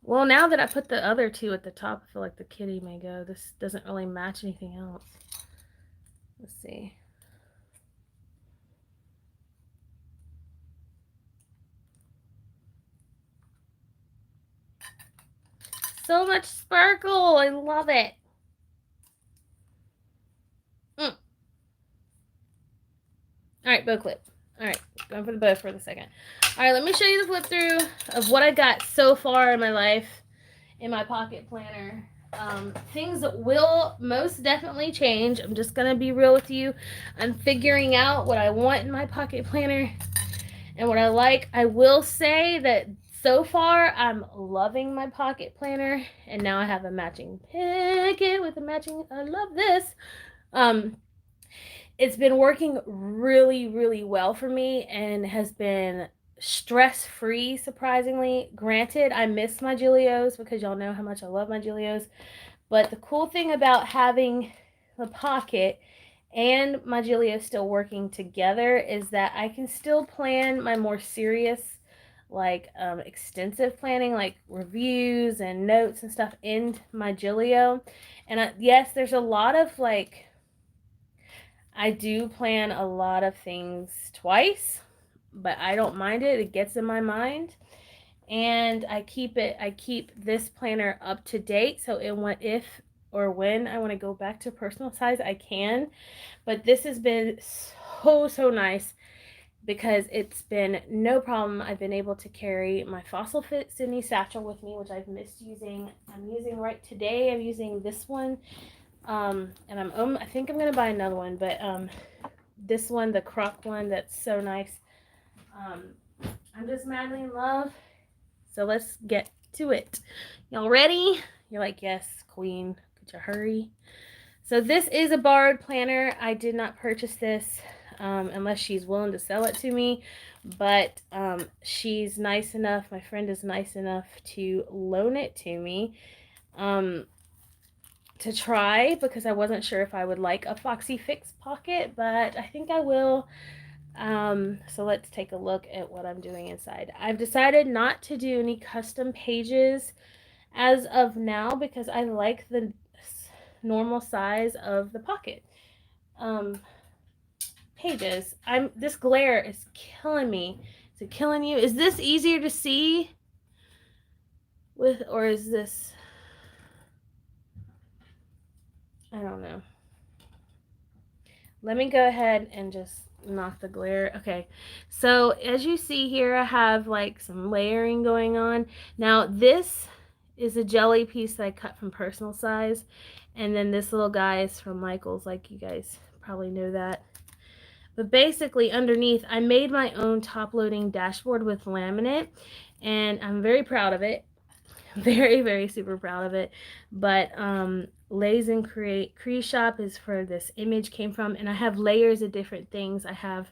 Well, now that I put the other two at the top, I feel like the kitty may go. This doesn't really match anything else. Let's see. So much sparkle. I love it. All right, bow clip. All right, going for the bow for the second. All right, let me show you the flip through of what I got so far in my life in my pocket planner. Things that will most definitely change. I'm just gonna be real with you. I'm figuring out what I want in my pocket planner and what I like. I will say that so far I'm loving my pocket planner, and now I have a matching picket with a matching. I love this. It's been working really, really well for me and has been stress-free, surprisingly. Granted, I miss my Giulios because y'all know how much I love my Giulios. But the cool thing about having the pocket and my Giulio still working together is that I can still plan my more serious, like extensive planning, like reviews and notes and stuff in my Giulio. And yes, there's a lot of like, I do plan a lot of things twice, but I don't mind it. It gets in my mind. And I keep this planner up to date. So if or when I want to go back to personal size, I can. But this has been so nice because it's been no problem. I've been able to carry my Fossil Fit Sydney satchel with me, which I've missed using. I'm using right today. I'm using this one. And I think I'm gonna buy another one, but this one, the croc one, that's so nice. I'm just madly in love. So let's get to it. Y'all ready? You're like, yes, queen. Could you hurry? So this is a borrowed planner. I did not purchase this unless she's willing to sell it to me. But she's nice enough. My friend is nice enough to loan it to me. To try because I wasn't sure if I would like a Foxy Fix pocket, but I think I will. So let's take a look at what I'm doing inside. I've decided not to do any custom pages as of now because I like the normal size of the pocket pages. This glare is killing me. Is it killing you? Is this easier to see with, or is this, I don't know. Let me go ahead and just knock the glare. Okay, so as you see here, I have like some layering going on. Now this is a jelly piece that I cut from personal size, and then this little guy is from Michael's, like you guys probably know that. But basically underneath, I made my own top loading dashboard with laminate, and I'm very proud of it. Very, very super proud of it. But Lays and Create Shop is where this image came from, and I have layers of different things. I have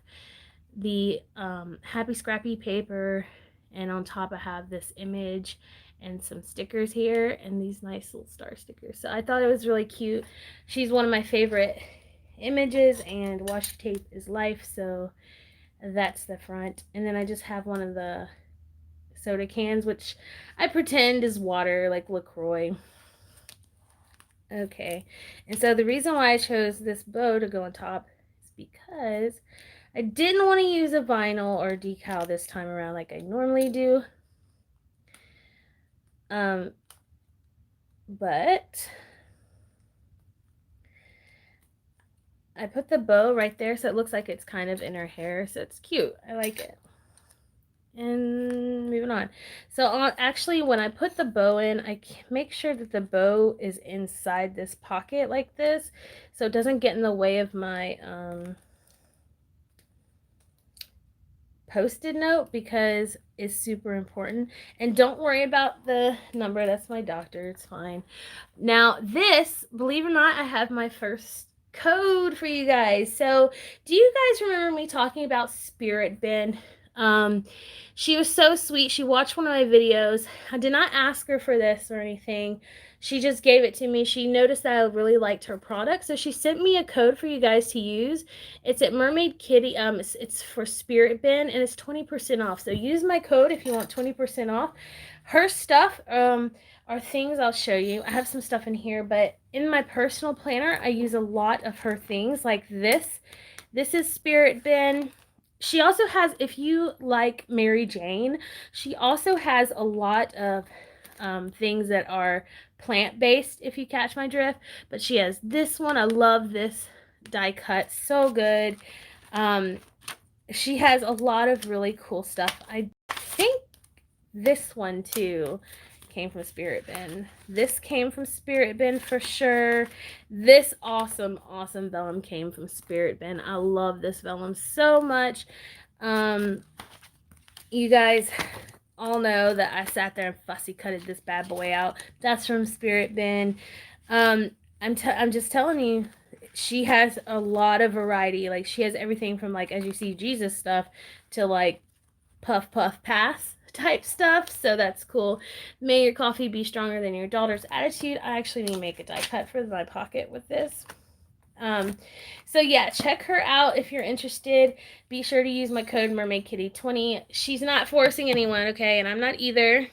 the happy scrappy paper, and on top I have this image and some stickers here and these nice little star stickers. So I thought it was really cute. She's one of my favorite images, and washi tape is life, so that's the front. And then I just have one of the soda cans, which I pretend is water, like LaCroix. Okay, and so the reason why I chose this bow to go on top is because I didn't want to use a vinyl or a decal this time around like I normally do. But I put the bow right there so it looks like it's kind of in her hair, so it's cute. I like it. And moving on. So actually, when I put the bow in, I make sure that the bow is inside this pocket like this, so it doesn't get in the way of my post-it note, because it's super important. And don't worry about the number. That's my doctor. It's fine. Now this, believe it or not, I have my first code for you guys. So, do you guys remember me talking about Spirit Ben? Um, she was so sweet. She watched one of my videos. I did not ask her for this or anything. She just gave it to me. She noticed that I really liked her product, so she sent me a code for you guys to use. It's at Mermaid Kitty. It's for Spirit Ben, and it's 20% off. So use my code if you want 20% off. Her stuff, are things I'll show you. I have some stuff in here, but in my personal planner, I use a lot of her things like this. This is Spirit Ben. She also has, if you like Mary Jane, she also has a lot of things that are plant-based, if you catch my drift. But she has this one. I love this die cut. So good. She has a lot of really cool stuff. I think this one too came from Spirit Ben. This came from Spirit Ben for sure. This awesome vellum came from Spirit Ben. I love this vellum so much. You guys all know that I sat there and fussy cutted this bad boy out. That's from Spirit Ben. I'm just telling you, she has a lot of variety. Like, she has everything from, like, as you see, Jesus stuff to like puff puff pass type stuff. So that's cool. May your coffee be stronger than your daughter's attitude. I actually need to make a die cut for my pocket with this. So yeah, check her out if you're interested. Be sure to use my code mermaidkitty20. She's not forcing anyone, okay, and I'm not either.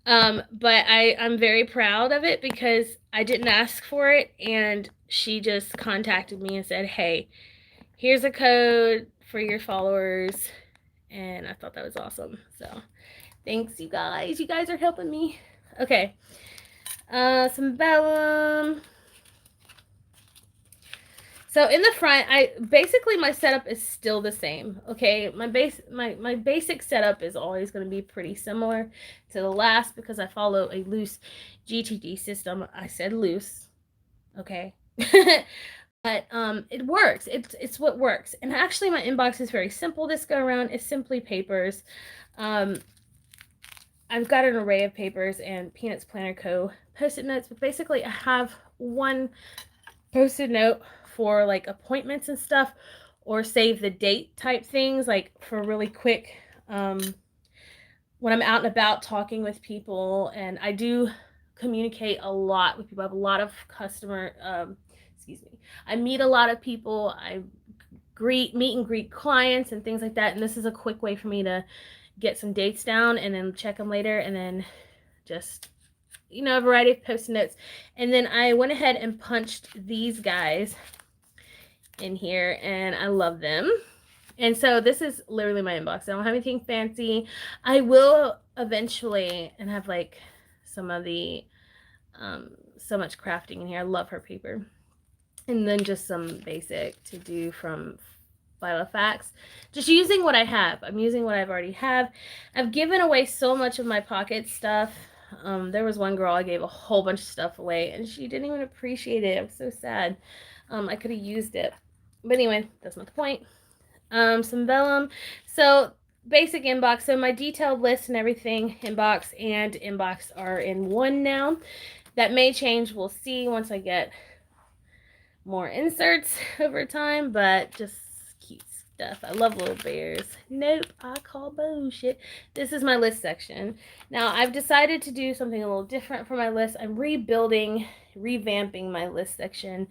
But I'm very proud of it because I didn't ask for it, and she just contacted me and said, hey, here's a code for your followers. And I thought that was awesome. So thanks, you guys. You guys are helping me. Okay. Some vellum. So in the front, basically my setup is still the same. Okay, my basic setup is always going to be pretty similar to the last because I follow a loose GTD system. I said loose. Okay. But it works. It's what works. And actually my inbox is very simple this go around. It's simply papers. I've got an array of papers and Peanuts Planner Co. Post-it notes, but basically I have one post-it note for like appointments and stuff, or save the date type things, like for really quick when I'm out and about talking with people. And I do communicate a lot with people. I have a lot of I meet a lot of people. I meet and greet clients and things like that, and this is a quick way for me to get some dates down and then check them later, and then just, you know, a variety of post-it notes. And then I went ahead and punched these guys in here, and I love them. And so this is literally my inbox. I don't have anything fancy. I will eventually, and have like some of the so much crafting in here. I love her paper. And then just some basic to do from Finalizing. Just using what I have. I'm using what I've already have. I've given away so much of my pocket stuff. There was one girl I gave a whole bunch of stuff away, and she didn't even appreciate it. I was so sad. I could have used it. But anyway, that's not the point. Some vellum. So basic inbox. So my detailed list and everything, inbox and inbox, are in one now. That may change. We'll see once I get more inserts over time, but just cute stuff. I love little bears. Nope, I call bullshit. This is my list section. Now I've decided to do something a little different for my list. I'm revamping my list section,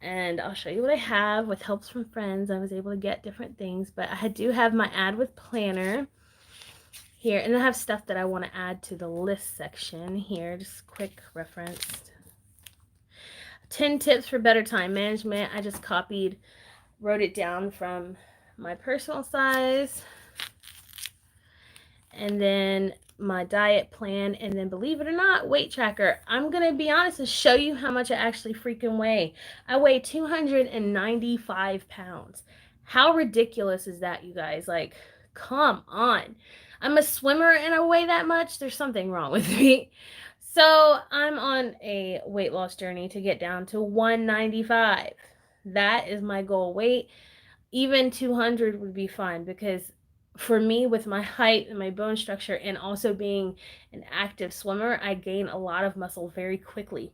and I'll show you what I have with helps from friends. I was able to get different things, but I do have my add with planner here, and I have stuff that I want to add to the list section here. Just quick reference. 10 tips for better time management. I just wrote it down from my personal size, and then my diet plan, and then, believe it or not, weight tracker. I'm gonna be honest and show you how much I actually freaking weigh. I weigh 295 pounds. How ridiculous is that, you guys? Like, come on. I'm a swimmer and I weigh that much. There's something wrong with me. So I'm on a weight loss journey to get down to 195. That is my goal weight. Even 200 would be fine, because for me, with my height and my bone structure, and also being an active swimmer, I gain a lot of muscle very quickly.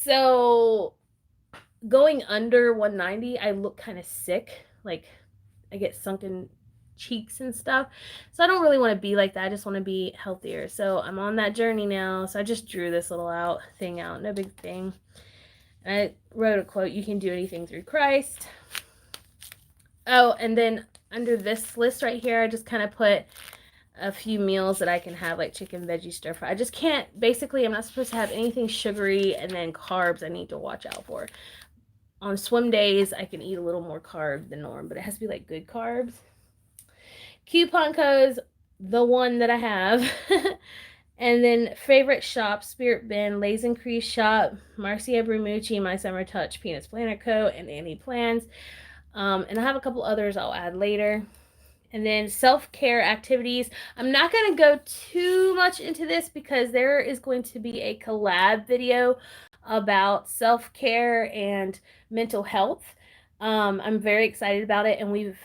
So going under 190, I look kind of sick. Like I get sunken cheeks and stuff. So I don't really want to be like that. I just want to be healthier. So I'm on that journey now. So I just drew this little thing out. No big thing. And I wrote a quote, you can do anything through Christ. Oh, and then under this list right here, I just kind of put a few meals that I can have, like chicken, veggie, stir fry. I just can't, basically, I'm not supposed to have anything sugary, and then carbs I need to watch out for. On swim days, I can eat a little more carb than norm, but it has to be like good carbs. Coupon codes, the one that I have. And then favorite shop, Spirit Bin, Lay's and Crease Shop, Marcia Bermucci, My Summer Touch, Peanuts Planner Co., and Annie Plans. And I have a couple others I'll add later. And then self-care activities. I'm not going to go too much into this because there is going to be a collab video about self-care and mental health. I'm very excited about it, and we've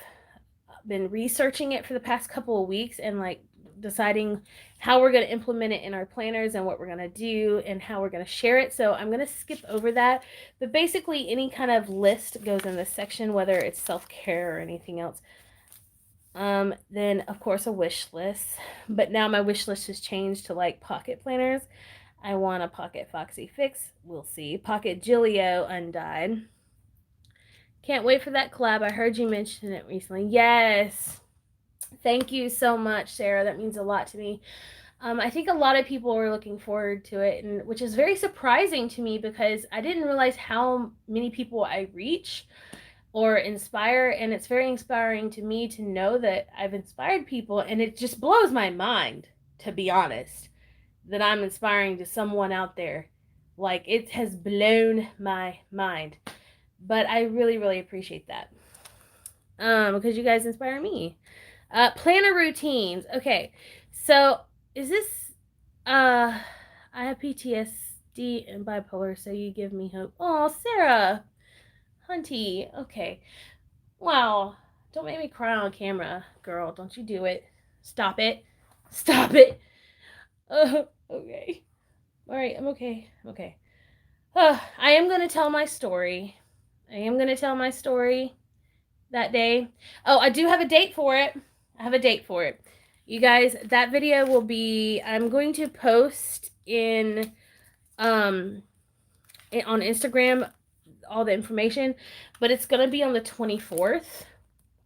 been researching it for the past couple of weeks and like deciding how we're going to implement it in our planners and what we're going to do and how we're going to share it. So I'm going to skip over that. But basically any kind of list goes in this section, whether it's self-care or anything else. Then of course a wish list, but now my wish list has changed to like pocket planners. I want a pocket Foxy Fix. We'll see. Pocket Gillio Undyed. Can't wait for that collab. I heard you mention it recently. Yes. Thank you so much, Sarah. That means a lot to me. I think a lot of people were looking forward to it, and which is very surprising to me because I didn't realize how many people I reach or inspire, and it's very inspiring to me to know that I've inspired people, and it just blows my mind, to be honest, that I'm inspiring to someone out there. Like, it has blown my mind. But I really, really appreciate that. Because you guys inspire me. Planner routines. Okay, so is this, I have PTSD and bipolar, so you give me hope. Oh, Sarah. Hunty. Okay. Wow. Don't make me cry on camera, girl. Don't you do it. Stop it. Stop it. Okay. All right, I'm okay. I'm okay. I am going to tell my story. I am going to tell my story that day. Oh, I do have a date for it. I have a date for it. You guys, that video will be, I'm going to post on Instagram all the information, but it's going to be on the 24th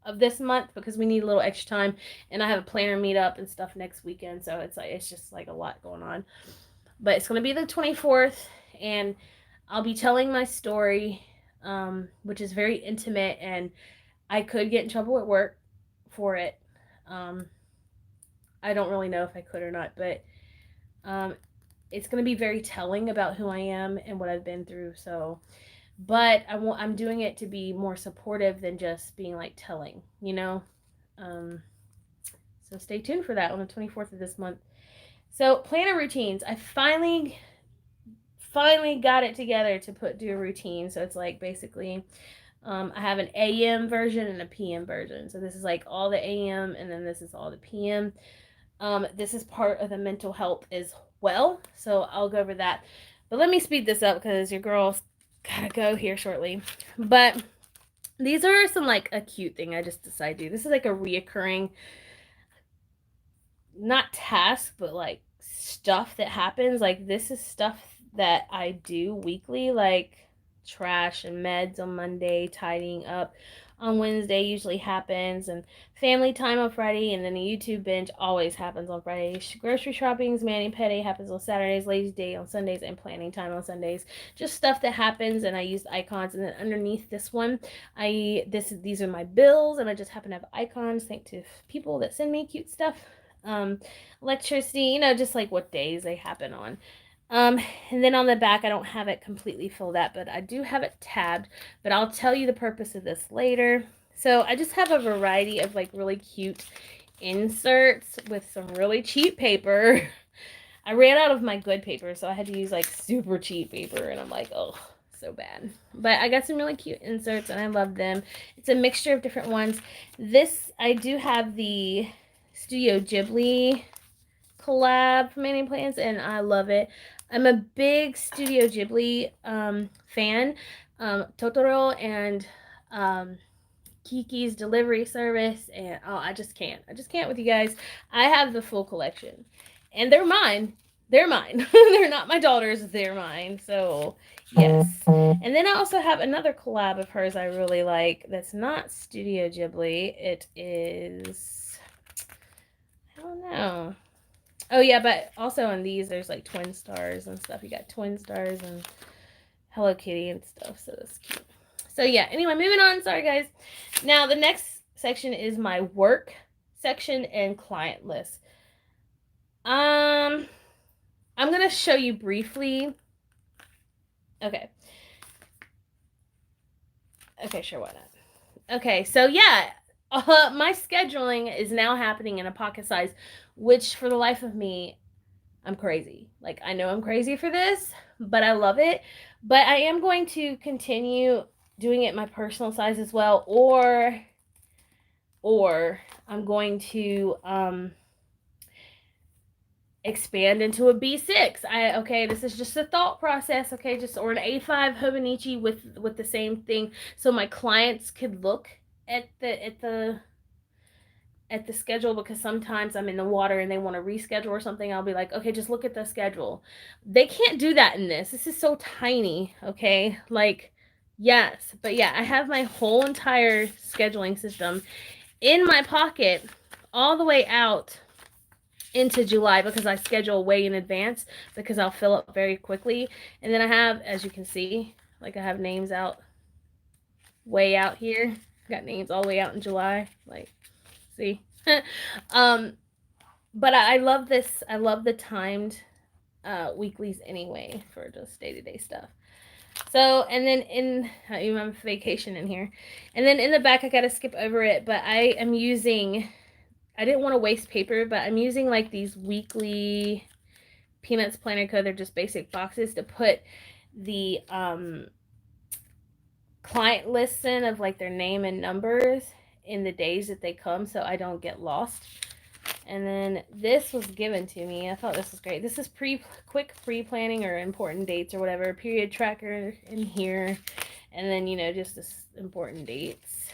of this month because we need a little extra time, and I have a planner meetup and stuff next weekend, so it's just like a lot going on. But it's going to be the 24th, and I'll be telling my story, which is very intimate, and I could get in trouble at work for it. I don't really know if I could or not, but it's going to be very telling about who I am and what I've been through. So, but I'm doing it to be more supportive than just being like telling, you know. So stay tuned for that on the 24th of this month. So planner routines. I finally got it together to do a routine. So it's like basically I have an AM version and a PM version. So this is like all the AM, and then this is all the PM. This is part of the mental health as well. So I'll go over that. But let me speed this up because your girl's gotta go here shortly. But these are some like a cute thing I just decided to do. This is like a reoccurring, not task, but like stuff that happens. Like this is stuff that I do weekly, like trash and meds on Monday, tidying up on Wednesday usually happens, and family time on Friday, and then a YouTube binge always happens on Fridays. Grocery shoppings, mani-pedi happens on Saturdays, lazy day on Sundays, and planning time on Sundays. Just stuff that happens, and I use icons. And then underneath this one, these are my bills, and I just happen to have icons thanks to people that send me cute stuff. Electricity, you know, just like what days they happen on. And then on the back, I don't have it completely filled out, but I do have it tabbed, but I'll tell you the purpose of this later. So I just have a variety of like really cute inserts with some really cheap paper. I ran out of my good paper, so I had to use like super cheap paper, and I'm like, oh, so bad. But I got some really cute inserts, and I love them. It's a mixture of different ones. This, I do have the Studio Ghibli collab from Annie Plans, and I love it. I'm a big Studio Ghibli fan, Totoro and Kiki's delivery service, and oh, I just can't. I just can't with you guys. I have the full collection, and they're mine. They're mine. They're not my daughter's. They're mine. So yes. And then I also have another collab of hers I really like. That's not Studio Ghibli. It is. I don't know. Oh yeah, but also on these there's like twin stars and stuff. You got twin stars and Hello Kitty and stuff. So that's cute. So yeah, anyway, moving on. Sorry guys. Now the next section is my work section and client list. I'm gonna show you briefly. Okay. Okay, sure, why not? Okay, so yeah, my scheduling is now happening in a pocket size, which for the life of me, I'm crazy. Like, I know I'm crazy for this, but I love it. But I am going to continue doing it my personal size as well, or I'm going to expand into a B6. Okay, this is just a thought process, okay, just or an A5 Hobonichi with the same thing, so my clients could look at the schedule, because sometimes I'm in the water and they want to reschedule or something. I'll be like, okay, just look at the schedule. They can't do that in this. This is so tiny, okay? Like, yes, but yeah, I have my whole entire scheduling system in my pocket all the way out into July, because I schedule way in advance, because I'll fill up very quickly. And then I have, as you can see, like I have names out way out here. Got names all the way out in July. Like, see? um, but I love this. I love the timed weeklies anyway for just day-to-day stuff. So, and then in, you have vacation in here. And then in the back, I got to skip over it, but I am using, I didn't want to waste paper, but I'm using like these weekly Peanuts Planner Co. They're just basic boxes to put the client lists in of like their name and numbers in the days that they come, so I don't get lost. And then this was given to me. I thought this was great. This is quick pre-planning or important dates or whatever. Period tracker in here. And then, you know, just this important dates.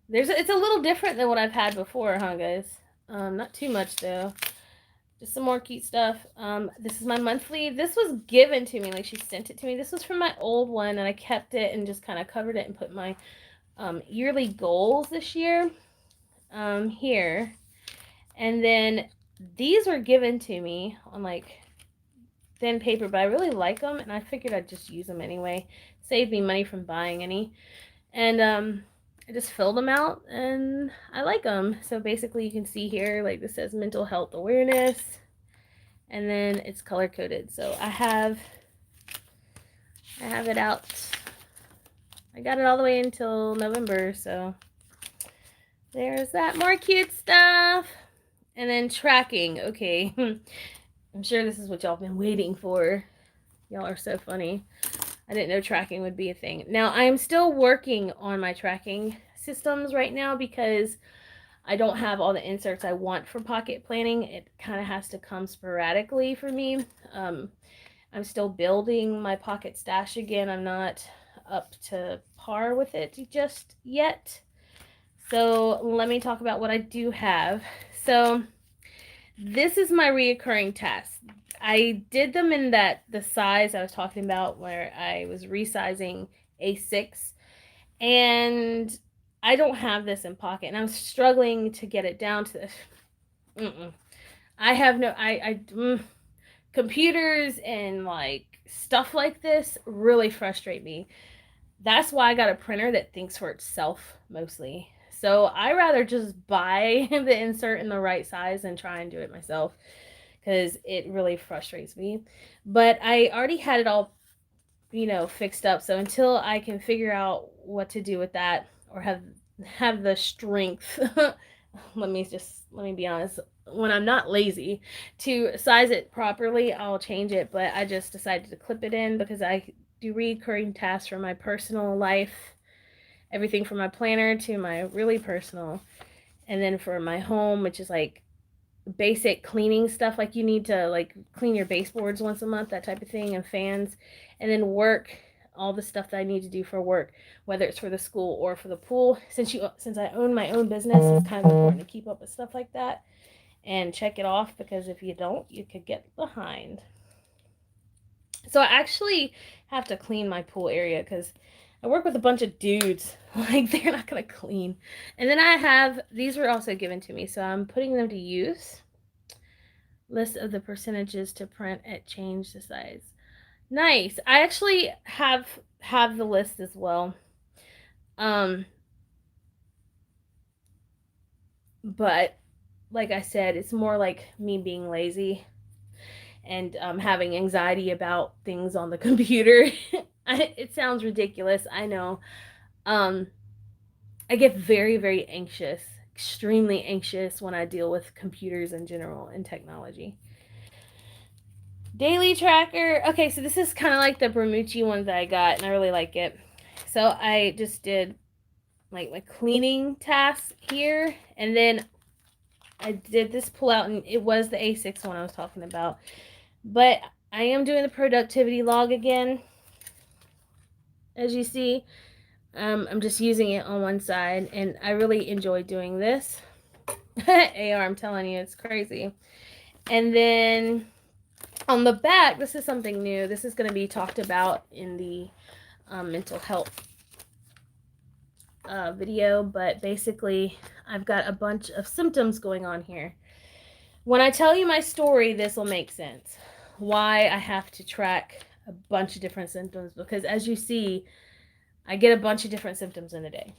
It's a little different than what I've had before, huh, guys? Not too much, though. Just some more cute stuff. This is my monthly. This was given to me. Like, she sent it to me. This was from my old one, and I kept it and just kind of covered it and put my yearly goals this year here. And then these were given to me on like thin paper, but I really like them, and I figured I'd just use them anyway. Save me money from buying any. And I just filled them out, and I like them. So basically you can see here, like this says mental health awareness, and then it's color coded. So I have it out. I got it all the way until November, so there's that. More cute stuff. And then tracking. Okay. I'm sure this is what y'all been waiting for. Y'all are so funny. I didn't know tracking would be a thing. Now, I am still working on my tracking systems right now, because I don't have all the inserts I want for pocket planning. It kind of has to come sporadically for me. I'm still building my pocket stash again. I'm not up to par with it just yet. So let me talk about what I do have. So this is my reoccurring tasks. I did them in the size I was talking about, where I was resizing A6, and I don't have this in pocket, and I'm struggling to get it down to I have no, computers and like stuff like this really frustrate me. That's why I got a printer that thinks for itself mostly. So I rather just buy the insert in the right size and try and do it myself, because it really frustrates me. But I already had it all, you know, fixed up. So until I can figure out what to do with that, or have the strength, let me be honest, when I'm not lazy to size it properly, I'll change it. But I just decided to clip it in, because I do recurring tasks for my personal life, everything from my planner to my really personal, and then for my home, which is like basic cleaning stuff, like you need to like clean your baseboards once a month, that type of thing, and fans, and then work, all the stuff that I need to do for work, whether it's for the school or for the pool. Since I own my own business, it's kind of important to keep up with stuff like that and check it off, because if you don't, you could get behind. So I actually have to clean my pool area because I work with a bunch of dudes. Like, they're not going to clean. And then I have, these were also given to me, so I'm putting them to use. List of the percentages to print at change the size. Nice. I actually have the list as well. But like I said, it's more like me being lazy and having anxiety about things on the computer. It sounds ridiculous, I know. Um, I get very, very anxious, extremely anxious when I deal with computers in general and technology. Daily tracker. Okay, so this is kind of like the Bermucci one that I got, and I really like it. So I just did like my cleaning tasks here, and then I did this pull out, and it was the A6 one I was talking about. But I am doing the productivity log again. As you see, I'm just using it on one side, and I really enjoy doing this. AR, I'm telling you, it's crazy. And then on the back, this is something new. This is going to be talked about in the mental health video, but basically, I've got a bunch of symptoms going on here. When I tell you my story, this will make sense. Why I have to track a bunch of different symptoms, because as you see, I get a bunch of different symptoms in a day.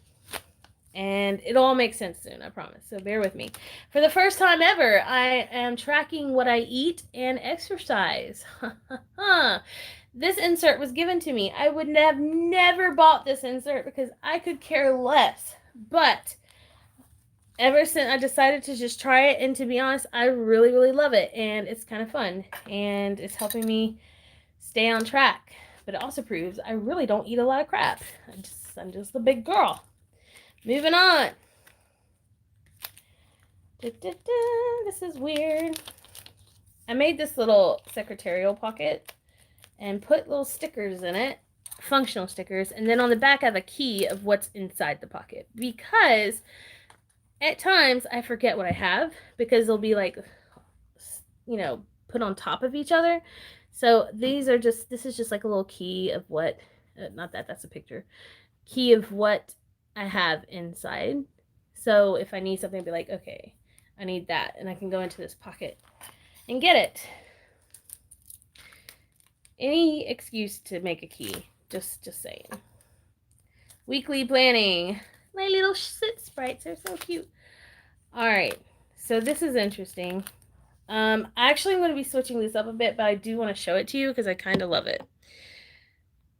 And it'll all make sense soon, I promise. So bear with me. For the first time ever, I am tracking what I eat and exercise. This insert was given to me. I would have never bought this insert because I could care less. But ever since I decided to just try it, and to be honest, I really, really love it. And it's kind of fun. And it's helping me stay on track. But it also proves I really don't eat a lot of crap. I'm just a big girl. Moving on. This is weird. I made this little secretarial pocket and put little stickers in it, functional stickers, and then on the back I have a key of what's inside the pocket, because at times I forget what I have, because they'll be like, you know, put on top of each other. So this is just like a little key of what, not that, that's a picture, key of what I have inside. So if I need something, I'll be like, okay, I need that, and I can go into this pocket and get it. Any excuse to make a key, just saying. Weekly planning. My little sit sprites are so cute. All right, so this is interesting. Actually, I'm going to be switching this up a bit, but I do want to show it to you because I kind of love it.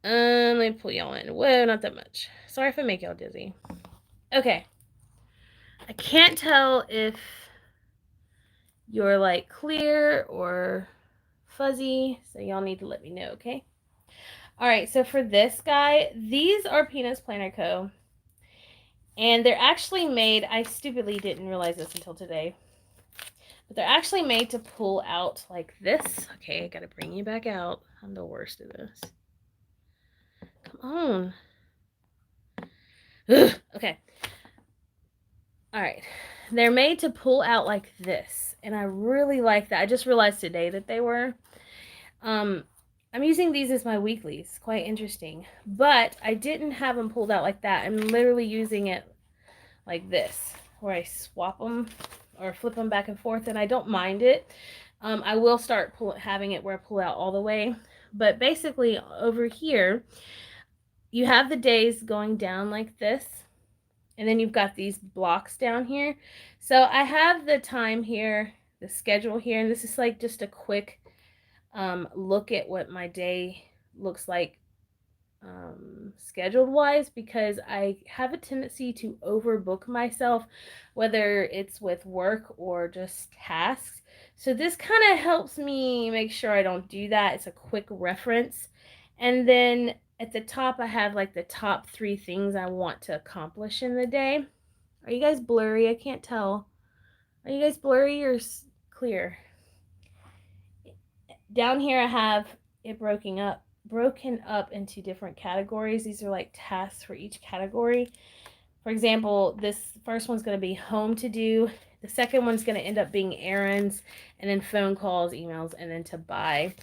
Let me pull y'all in. Whoa, not that much. Sorry if I make y'all dizzy. Okay. I can't tell if you're like clear or fuzzy, so y'all need to let me know, okay? All right, so for this guy, these are Peanuts Planner Co. And they're actually made, I stupidly didn't realize this until today, but they're actually made to pull out like this. Okay, I gotta bring you back out. I'm the worst at this. Come on. Ugh, okay. All right. They're made to pull out like this, and I really like that. I just realized today that they were. I'm using these as my weeklies. Quite interesting. But I didn't have them pulled out like that. I'm literally using it like this, where I swap them or flip them back and forth, and I don't mind it. I will start having it where I pull out all the way. But basically, over here, you have the days going down like this, and then you've got these blocks down here. So I have the time here, the schedule here, and this is like just a quick look at what my day looks like scheduled wise, because I have a tendency to overbook myself, whether it's with work or just tasks. So this kind of helps me make sure I don't do that. It's a quick reference. And then at the top, I have like the top 3 things I want to accomplish in the day. Are you guys blurry? I can't tell. Are you guys blurry or clear. Down here I have it broken up into different categories. These are like tasks for each category. For example, this first one's going to be home to do. The second one's going to end up being errands, and then phone calls, emails, and then to buy.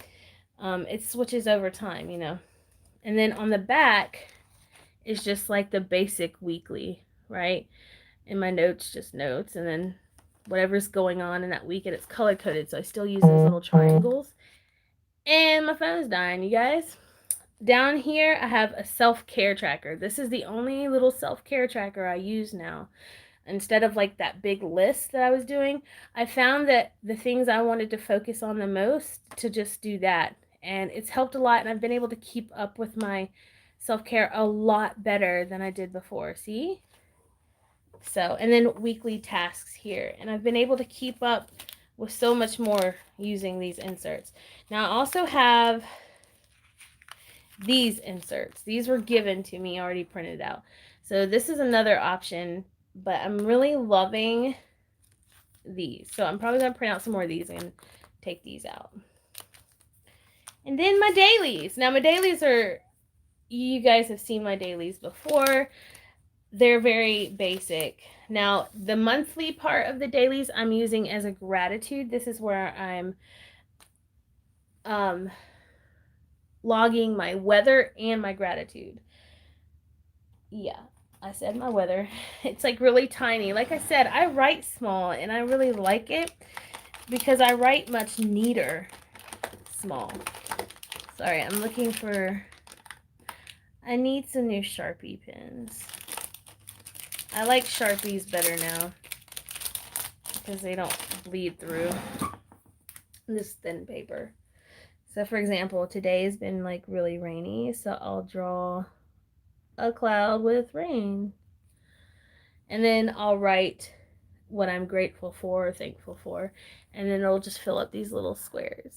It switches over time, you know. And then on the back is just like the basic weekly, right? In my notes, just notes, and then whatever's going on in that week, and it's color coded, so I still use those little triangles. And my phone's dying, you guys. Down here, I have a self-care tracker. This is the only little self-care tracker I use now. Instead of like that big list that I was doing, I found that the things I wanted to focus on the most, to just do that. And it's helped a lot, and I've been able to keep up with my self-care a lot better than I did before. See? So, and then weekly tasks here. And I've been able to keep up with so much more using these inserts. Now, I also have these inserts. These were given to me already printed out. So this is another option, but I'm really loving these. So I'm probably going to print out some more of these and take these out. And then my dailies. Now my dailies are, you guys have seen my dailies before. They're very basic. Now the monthly part of the dailies I'm using as a gratitude. This is where I'm logging my weather and my gratitude. Yeah, I said my weather. It's like really tiny. Like I said, I write small, and I really like it because I write much neater small. Sorry, I'm looking for, I need some new Sharpie pens. I like Sharpies better now because they don't bleed through this thin paper. So for example, today has been like really rainy, so I'll draw a cloud with rain. And then I'll write what I'm grateful for or thankful for. And then it'll just fill up these little squares.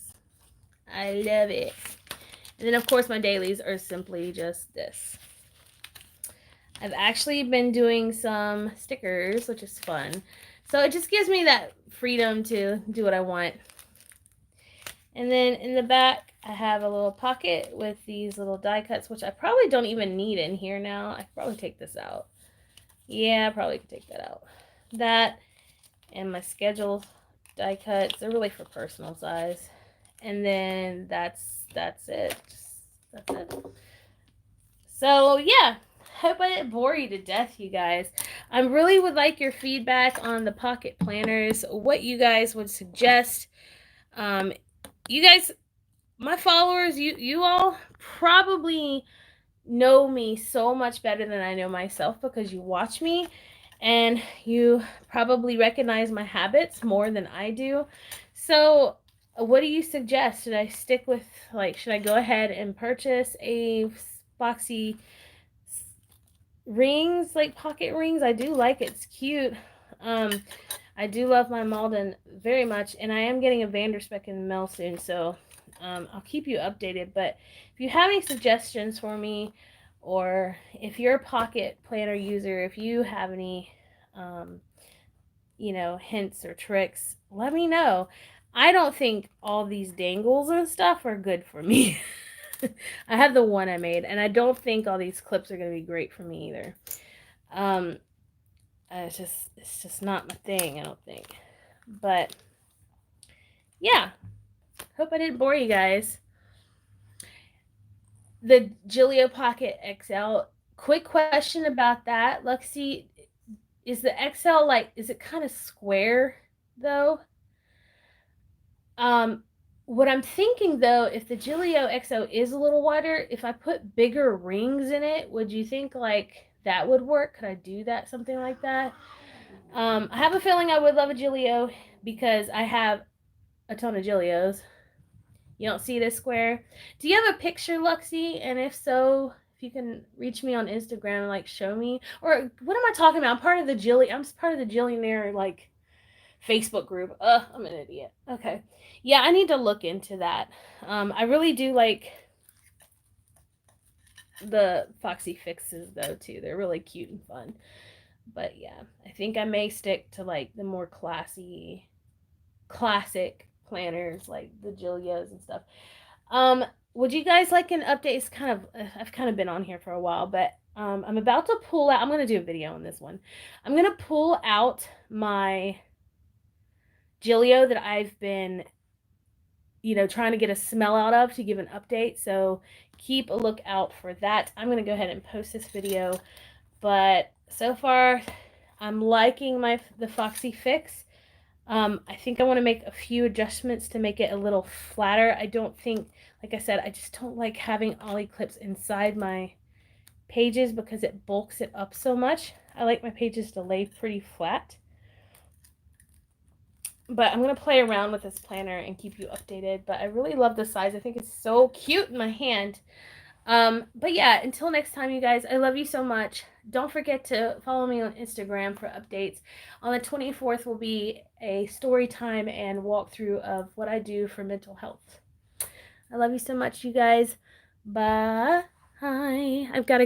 I love it. And then of course my dailies are simply just this. I've actually been doing some stickers, which is fun. So it just gives me that freedom to do what I want. And then in the back, I have a little pocket with these little die cuts, which I probably don't even need in here now. I could probably take this out. Yeah, I probably could take that out. That and my schedule die cuts. They're really for personal size. And then that's it. That's it. So yeah, hope I didn't bore you to death, you guys. I really would like your feedback on the pocket planners, what you guys would suggest. You guys, my followers, you all probably know me so much better than I know myself because you watch me and you probably recognize my habits more than I do. So what do you suggest? Should I stick with, like, should I go ahead and purchase a Foxy rings, like pocket rings? I do like it. It's cute. I do love my Malden very much, and I am getting a Vanderspeck in the mail soon, so I'll keep you updated. But if you have any suggestions for me, or if you're a pocket planner user, if you have any, you know, hints or tricks, let me know. I don't think all these dangles and stuff are good for me. I have the one I made, and I don't think all these clips are going to be great for me either. It's just not my thing, I don't think. But yeah, hope I didn't bore you guys. The Gillio Pocket XL. Quick question about that, Luxie. Is the XL like? Is it kind of square though? What I'm thinking though, if the Gillio XO is a little wider, if I put bigger rings in it, would you think like that would work? Could I do that, something like that? I have a feeling I would love a Gillio because I have a ton of Gillios. You don't see this square? Do you have a picture, Luxie? And if so, if you can reach me on Instagram and like show me, or what am I talking about? I'm part of the Gillionaire like Facebook group. I'm an idiot. Okay. Yeah, I need to look into that. I really do like the Foxy Fixes though too. They're really cute and fun. But yeah, I think I may stick to like the more classy classic planners like the Gilios and stuff. Um, would you guys like an update? It's kind of I've kind of been on here for a while, but I'm about to pull out. I'm gonna do a video on this one. I'm gonna pull out my Gilio that I've been, trying to get a smell out of to give an update. So keep a lookout for that. I'm gonna go ahead and post this video, but so far I'm liking the Foxy Fix. I think I want to make a few adjustments to make it a little flatter. I don't think, like I said, I just don't like having ollie clips inside my pages because it bulks it up so much. I like my pages to lay pretty flat. But I'm going to play around with this planner and keep you updated. But I really love the size. I think it's so cute in my hand. But yeah, until next time, you guys, I love you so much. Don't forget to follow me on Instagram for updates. On the 24th will be a story time and walkthrough of what I do for mental health. I love you so much, you guys. Bye. I've got to